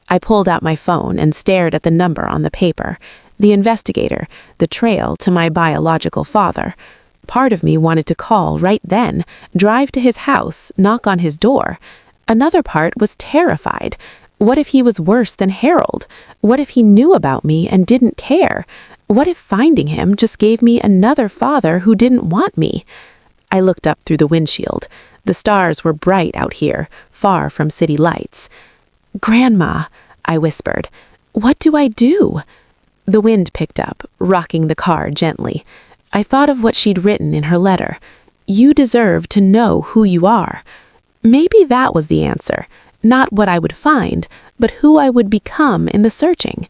I pulled out my phone and stared at the number on the paper. The investigator, the trail to my biological father. Part of me wanted to call right then, drive to his house, knock on his door. Another part was terrified. What if he was worse than Harold? What if he knew about me and didn't care? What if finding him just gave me another father who didn't want me? I looked up through the windshield. The stars were bright out here, far from city lights. "Grandma," I whispered, "what do I do?" The wind picked up, rocking the car gently. I thought of what she'd written in her letter. "You deserve to know who you are." Maybe that was the answer. Not what I would find, but who I would become in the searching.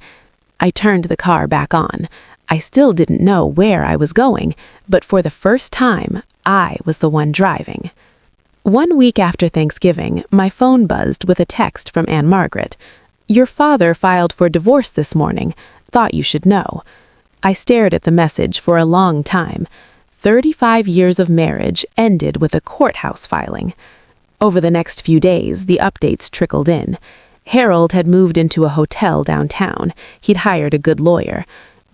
I turned the car back on. I still didn't know where I was going, but for the first time, I was the one driving. 1 week after Thanksgiving, my phone buzzed with a text from Aunt Margaret. "Your father filed for divorce this morning. Thought you should know." I stared at the message for a long time. 35 years of marriage ended with a courthouse filing. Over the next few days, the updates trickled in. Harold had moved into a hotel downtown. He'd hired a good lawyer.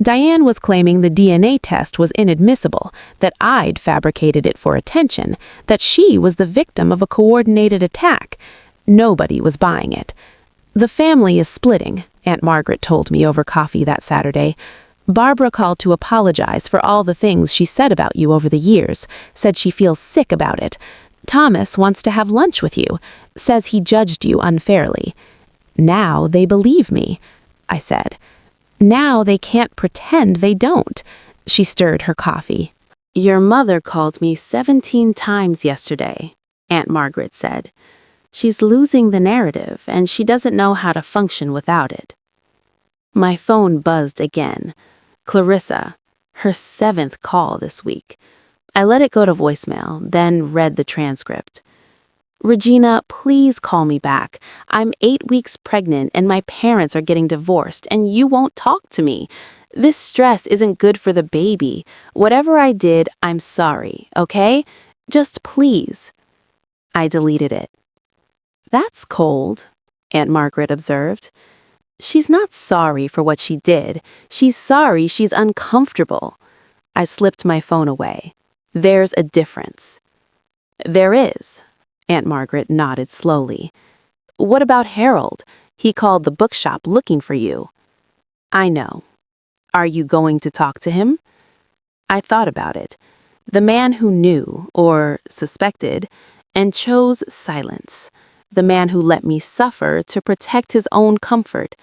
Diane was claiming the DNA test was inadmissible, that I'd fabricated it for attention, that she was the victim of a coordinated attack. Nobody was buying it. "The family is splitting," Aunt Margaret told me over coffee that Saturday. "Barbara called to apologize for all the things she said about you over the years, said she feels sick about it. Thomas wants to have lunch with you, says he judged you unfairly." "Now they believe me," I said. "Now they can't pretend they don't." She stirred her coffee. "Your mother called me 17 times yesterday," Aunt Margaret said. "She's losing the narrative, and she doesn't know how to function without it." My phone buzzed again. Clarissa, her 7th call this week. I let it go to voicemail, then read the transcript. "Regina, please call me back. I'm 8 weeks pregnant and my parents are getting divorced and you won't talk to me. This stress isn't good for the baby. Whatever I did, I'm sorry, okay? Just please." I deleted it. "That's cold," Aunt Margaret observed. "She's not sorry for what she did. She's sorry she's uncomfortable." I slipped my phone away. "There's a difference." "There is." Aunt Margaret nodded slowly. "What about Harold? He called the bookshop looking for you." "I know. Are you going to talk to him?" I thought about it. The man who knew, or suspected, and chose silence. The man who let me suffer to protect his own comfort.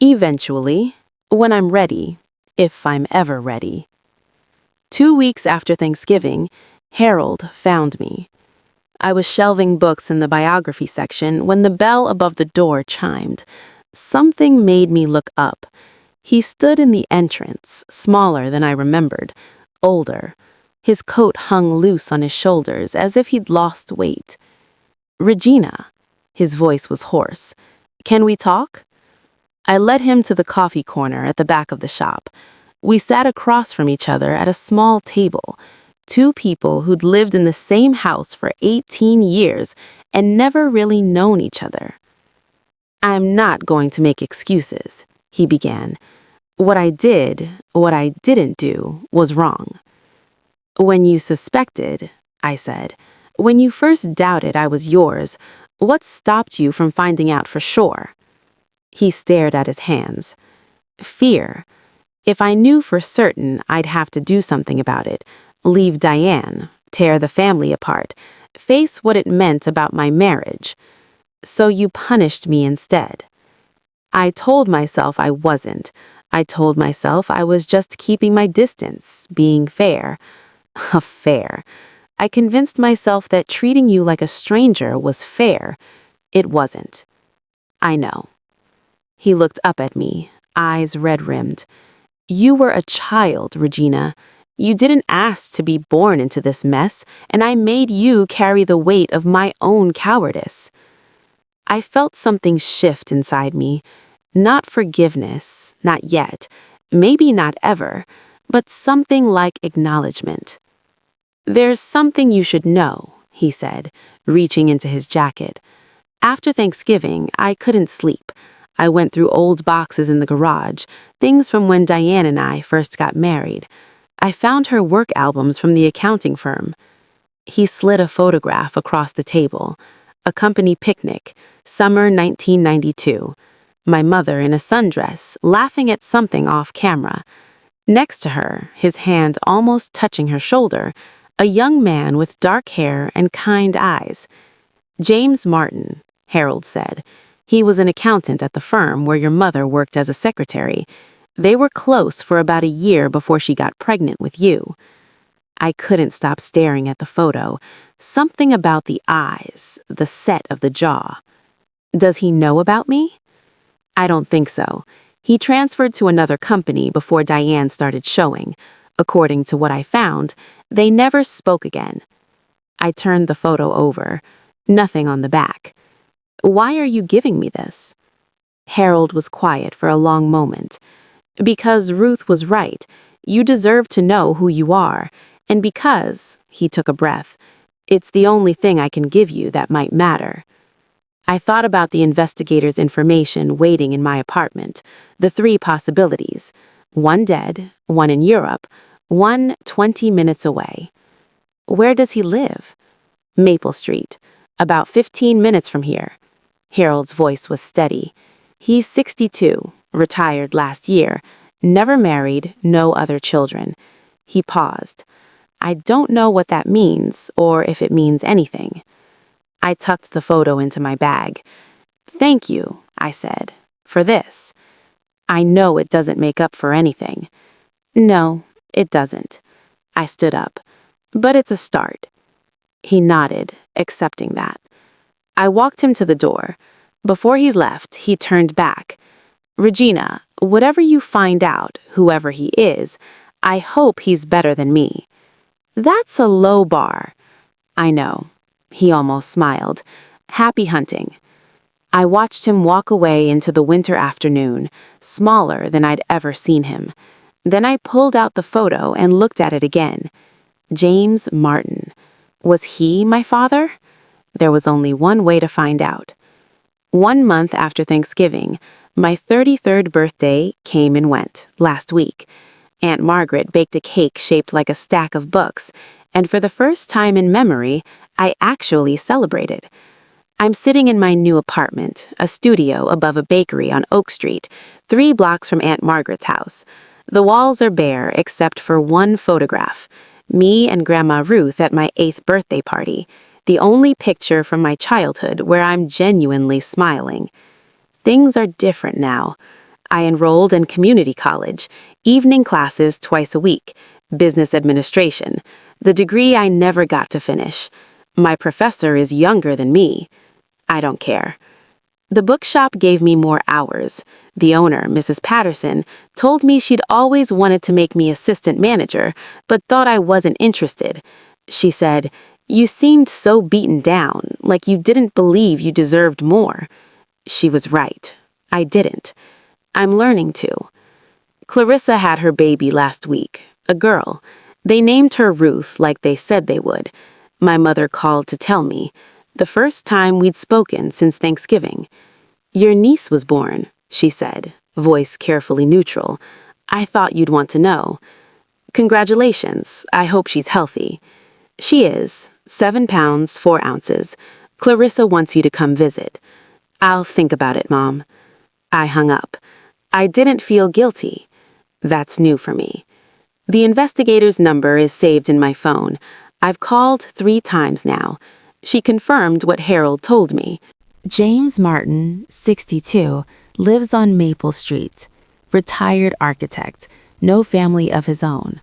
Eventually, when I'm ready, if I'm ever ready. 2 weeks after Thanksgiving, Harold found me. I was shelving books in the biography section when the bell above the door chimed. Something made me look up. He stood in the entrance, smaller than I remembered, older. His coat hung loose on his shoulders as if he'd lost weight. "Regina," his voice was hoarse. "Can we talk?" I led him to the coffee corner at the back of the shop. We sat across from each other at a small table. 2 people who'd lived in the same house for 18 years and never really known each other. "I'm not going to make excuses," he began. What I didn't do, was wrong." "When you suspected," I said, "when you first doubted I was yours, what stopped you from finding out for sure?" He stared at his hands. "Fear. If I knew for certain, I'd have to do something about it. Leave Diane, tear the family apart, face what it meant about my marriage. So you punished me instead." I told myself I wasn't. I told myself I was just keeping my distance, being fair. Fair. I convinced myself that treating you like a stranger was fair. It wasn't. I know. He looked up at me, eyes red-rimmed. "You were a child, Regina. You didn't ask to be born into this mess, and I made you carry the weight of my own cowardice." I felt something shift inside me. Not forgiveness, not yet, maybe not ever, but something like acknowledgement. "There's something you should know," he said, reaching into his jacket. After Thanksgiving, I couldn't sleep. I went through old boxes in the garage, things from when Diane and I first got married. I found her work albums from the accounting firm. He slid a photograph across the table. A company picnic, summer 1992. My mother in a sundress, laughing at something off camera. Next to her, his hand almost touching her shoulder, a young man with dark hair and kind eyes. James Martin, Harold said. He was an accountant at the firm where your mother worked as a secretary. They were close for about a year before she got pregnant with you. I couldn't stop staring at the photo. Something about the eyes, the set of the jaw. Does he know about me? I don't think so. He transferred to another company before Diane started showing. According to what I found, they never spoke again. I turned the photo over. Nothing on the back. Why are you giving me this? Harold was quiet for a long moment. Because Ruth was right. You deserve to know who you are. And because, he took a breath, it's the only thing I can give you that might matter. I thought about the investigator's information waiting in my apartment, the 3 possibilities. 1 dead, 1 in Europe, 1 20 minutes away. Where does he live? Maple Street, about 15 minutes from here. Harold's voice was steady. He's 62, retired last year, never married, no other children. He paused. I don't know what that means, or if it means anything. I tucked the photo into my bag. Thank you, I said, for this. I know it doesn't make up for anything. No, it doesn't. I stood up. But it's a start. He nodded, accepting that. I walked him to the door. Before he left, he turned back. Regina, whatever you find out, whoever he is, I hope he's better than me. That's a low bar. I know. He almost smiled. Happy hunting. I watched him walk away into the winter afternoon, smaller than I'd ever seen him. Then I pulled out the photo and looked at it again. James Martin. Was he my father? There was only one way to find out. 1 month after Thanksgiving, my 33rd birthday came and went, last week. Aunt Margaret baked a cake shaped like a stack of books, and for the first time in memory, I actually celebrated. I'm sitting in my new apartment, a studio above a bakery on Oak Street, 3 blocks from Aunt Margaret's house. The walls are bare except for one photograph, me and Grandma Ruth at my 8th birthday party, the only picture from my childhood where I'm genuinely smiling. Things are different now. I enrolled in community college, evening classes twice a week, business administration, the degree I never got to finish. My professor is younger than me. I don't care. The bookshop gave me more hours. The owner, Mrs. Patterson, told me she'd always wanted to make me assistant manager, but thought I wasn't interested. She said, "You seemed so beaten down, like you didn't believe you deserved more." She was right. I didn't. I'm learning to. Clarissa had her baby last week, a girl. They named her Ruth like they said they would. My mother called to tell me, the first time we'd spoken since Thanksgiving. "Your niece was born," she said, voice carefully neutral. "I thought you'd want to know." "Congratulations. I hope she's healthy." "She is. 7 pounds, 4 ounces. Clarissa wants you to come visit." "I'll think about it, Mom." I hung up. I didn't feel guilty. That's new for me. The investigator's number is saved in my phone. I've called 3 times now. She confirmed what Harold told me. James Martin, 62, lives on Maple Street. Retired architect, no family of his own.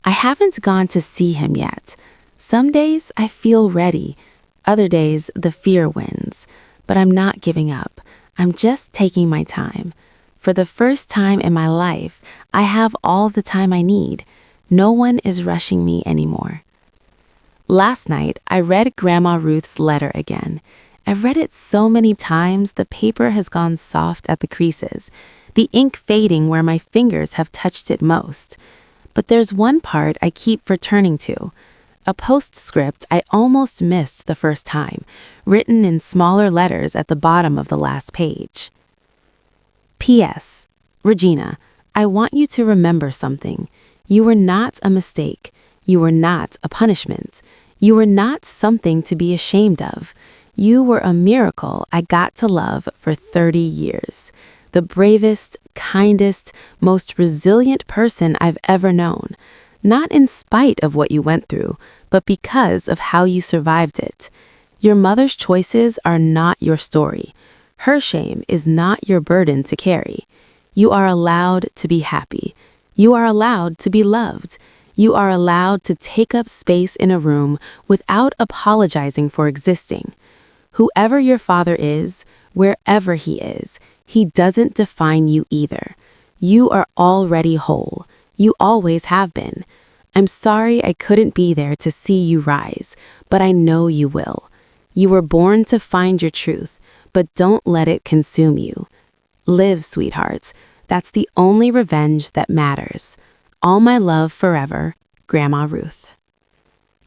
I haven't gone to see him yet. Some days I feel ready. Other days the fear wins. But I'm not giving up. I'm just taking my time. For the first time in my life, I have all the time I need. No one is rushing me anymore. Last night, I read Grandma Ruth's letter again. I've read it so many times the paper has gone soft at the creases, the ink fading where my fingers have touched it most. But there's one part I keep returning to. A postscript I almost missed the first time, written in smaller letters at the bottom of the last page. P.S. Regina, I want you to remember something. You were not a mistake. You were not a punishment. You were not something to be ashamed of. You were a miracle I got to love for 30 years. The bravest, kindest, most resilient person I've ever known. Not in spite of what you went through, but because of how you survived it. Your mother's choices are not your story. Her shame is not your burden to carry. You are allowed to be happy. You are allowed to be loved. You are allowed to take up space in a room without apologizing for existing. Whoever your father is, wherever he doesn't define you either. You are already whole. You always have been. I'm sorry I couldn't be there to see you rise, but I know you will. You were born to find your truth, but don't let it consume you. Live, sweethearts. That's the only revenge that matters. All my love forever, Grandma Ruth.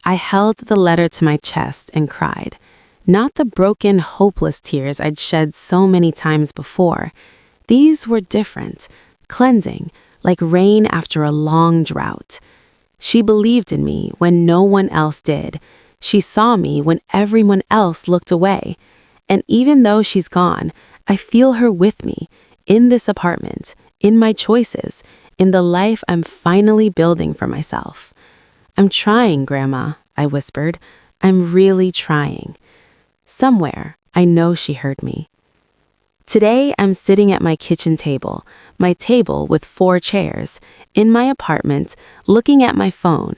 I held the letter to my chest and cried. Not the broken, hopeless tears I'd shed so many times before. These were different, cleansing, like rain after a long drought. She believed in me when no one else did. She saw me when everyone else looked away. And even though she's gone, I feel her with me, in this apartment, in my choices, in the life I'm finally building for myself. I'm trying, Grandma, I whispered. I'm really trying. Somewhere, I know she heard me. Today, I'm sitting at my kitchen table, my table with 4 chairs, in my apartment, looking at my phone.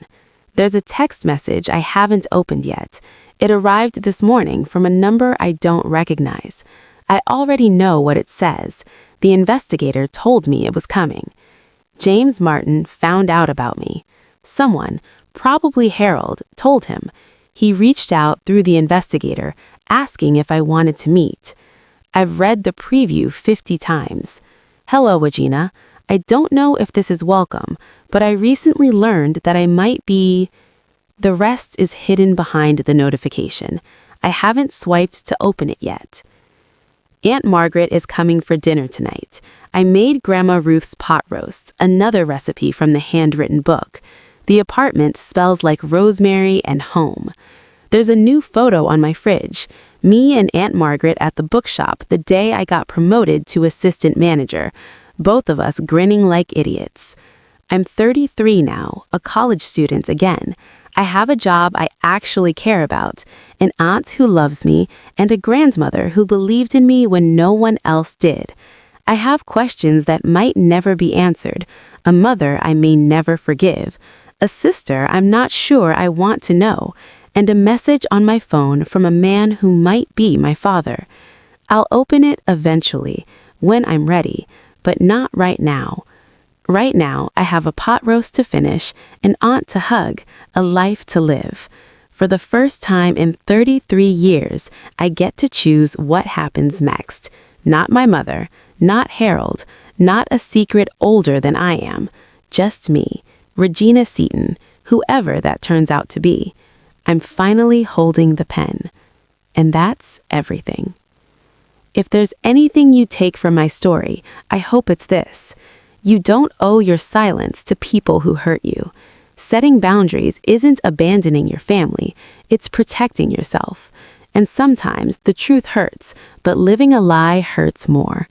There's a text message I haven't opened yet. It arrived this morning from a number I don't recognize. I already know what it says. The investigator told me it was coming. James Martin found out about me. Someone, probably Harold, told him. He reached out through the investigator, asking if I wanted to meet. I've read the preview 50 times. Hello, Regina. I don't know if this is welcome, but I recently learned that I might be... The rest is hidden behind the notification. I haven't swiped to open it yet. Aunt Margaret is coming for dinner tonight. I made Grandma Ruth's pot roast, another recipe from the handwritten book. The apartment smells like rosemary and home. There's a new photo on my fridge. Me and Aunt Margaret at the bookshop the day I got promoted to assistant manager. Both of us grinning like idiots. I'm 33 now, a college student again. I have a job I actually care about, an aunt who loves me, and a grandmother who believed in me when no one else did. I have questions that might never be answered, a mother I may never forgive, a sister I'm not sure I want to know, and a message on my phone from a man who might be my father. I'll open it eventually, when I'm ready, but not right now. Right now, I have a pot roast to finish, an aunt to hug, a life to live. For the first time in 33 years, I get to choose what happens next. Not my mother, not Harold, not a secret older than I am. Just me, Regina Seaton, whoever that turns out to be. I'm finally holding the pen. And that's everything. If there's anything you take from my story, I hope it's this. You don't owe your silence to people who hurt you. Setting boundaries isn't abandoning your family, it's protecting yourself. And sometimes the truth hurts, but living a lie hurts more.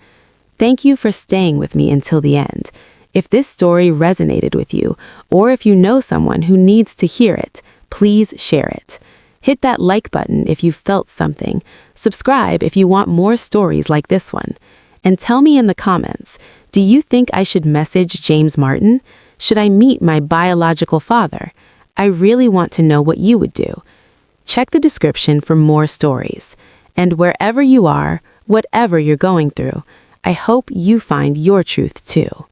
Thank you for staying with me until the end. If this story resonated with you, or if you know someone who needs to hear it, please share it. Hit that like button if you felt something. Subscribe if you want more stories like this one. And tell me in the comments, do you think I should message James Martin? Should I meet my biological father? I really want to know what you would do. Check the description for more stories. And wherever you are, whatever you're going through, I hope you find your truth too.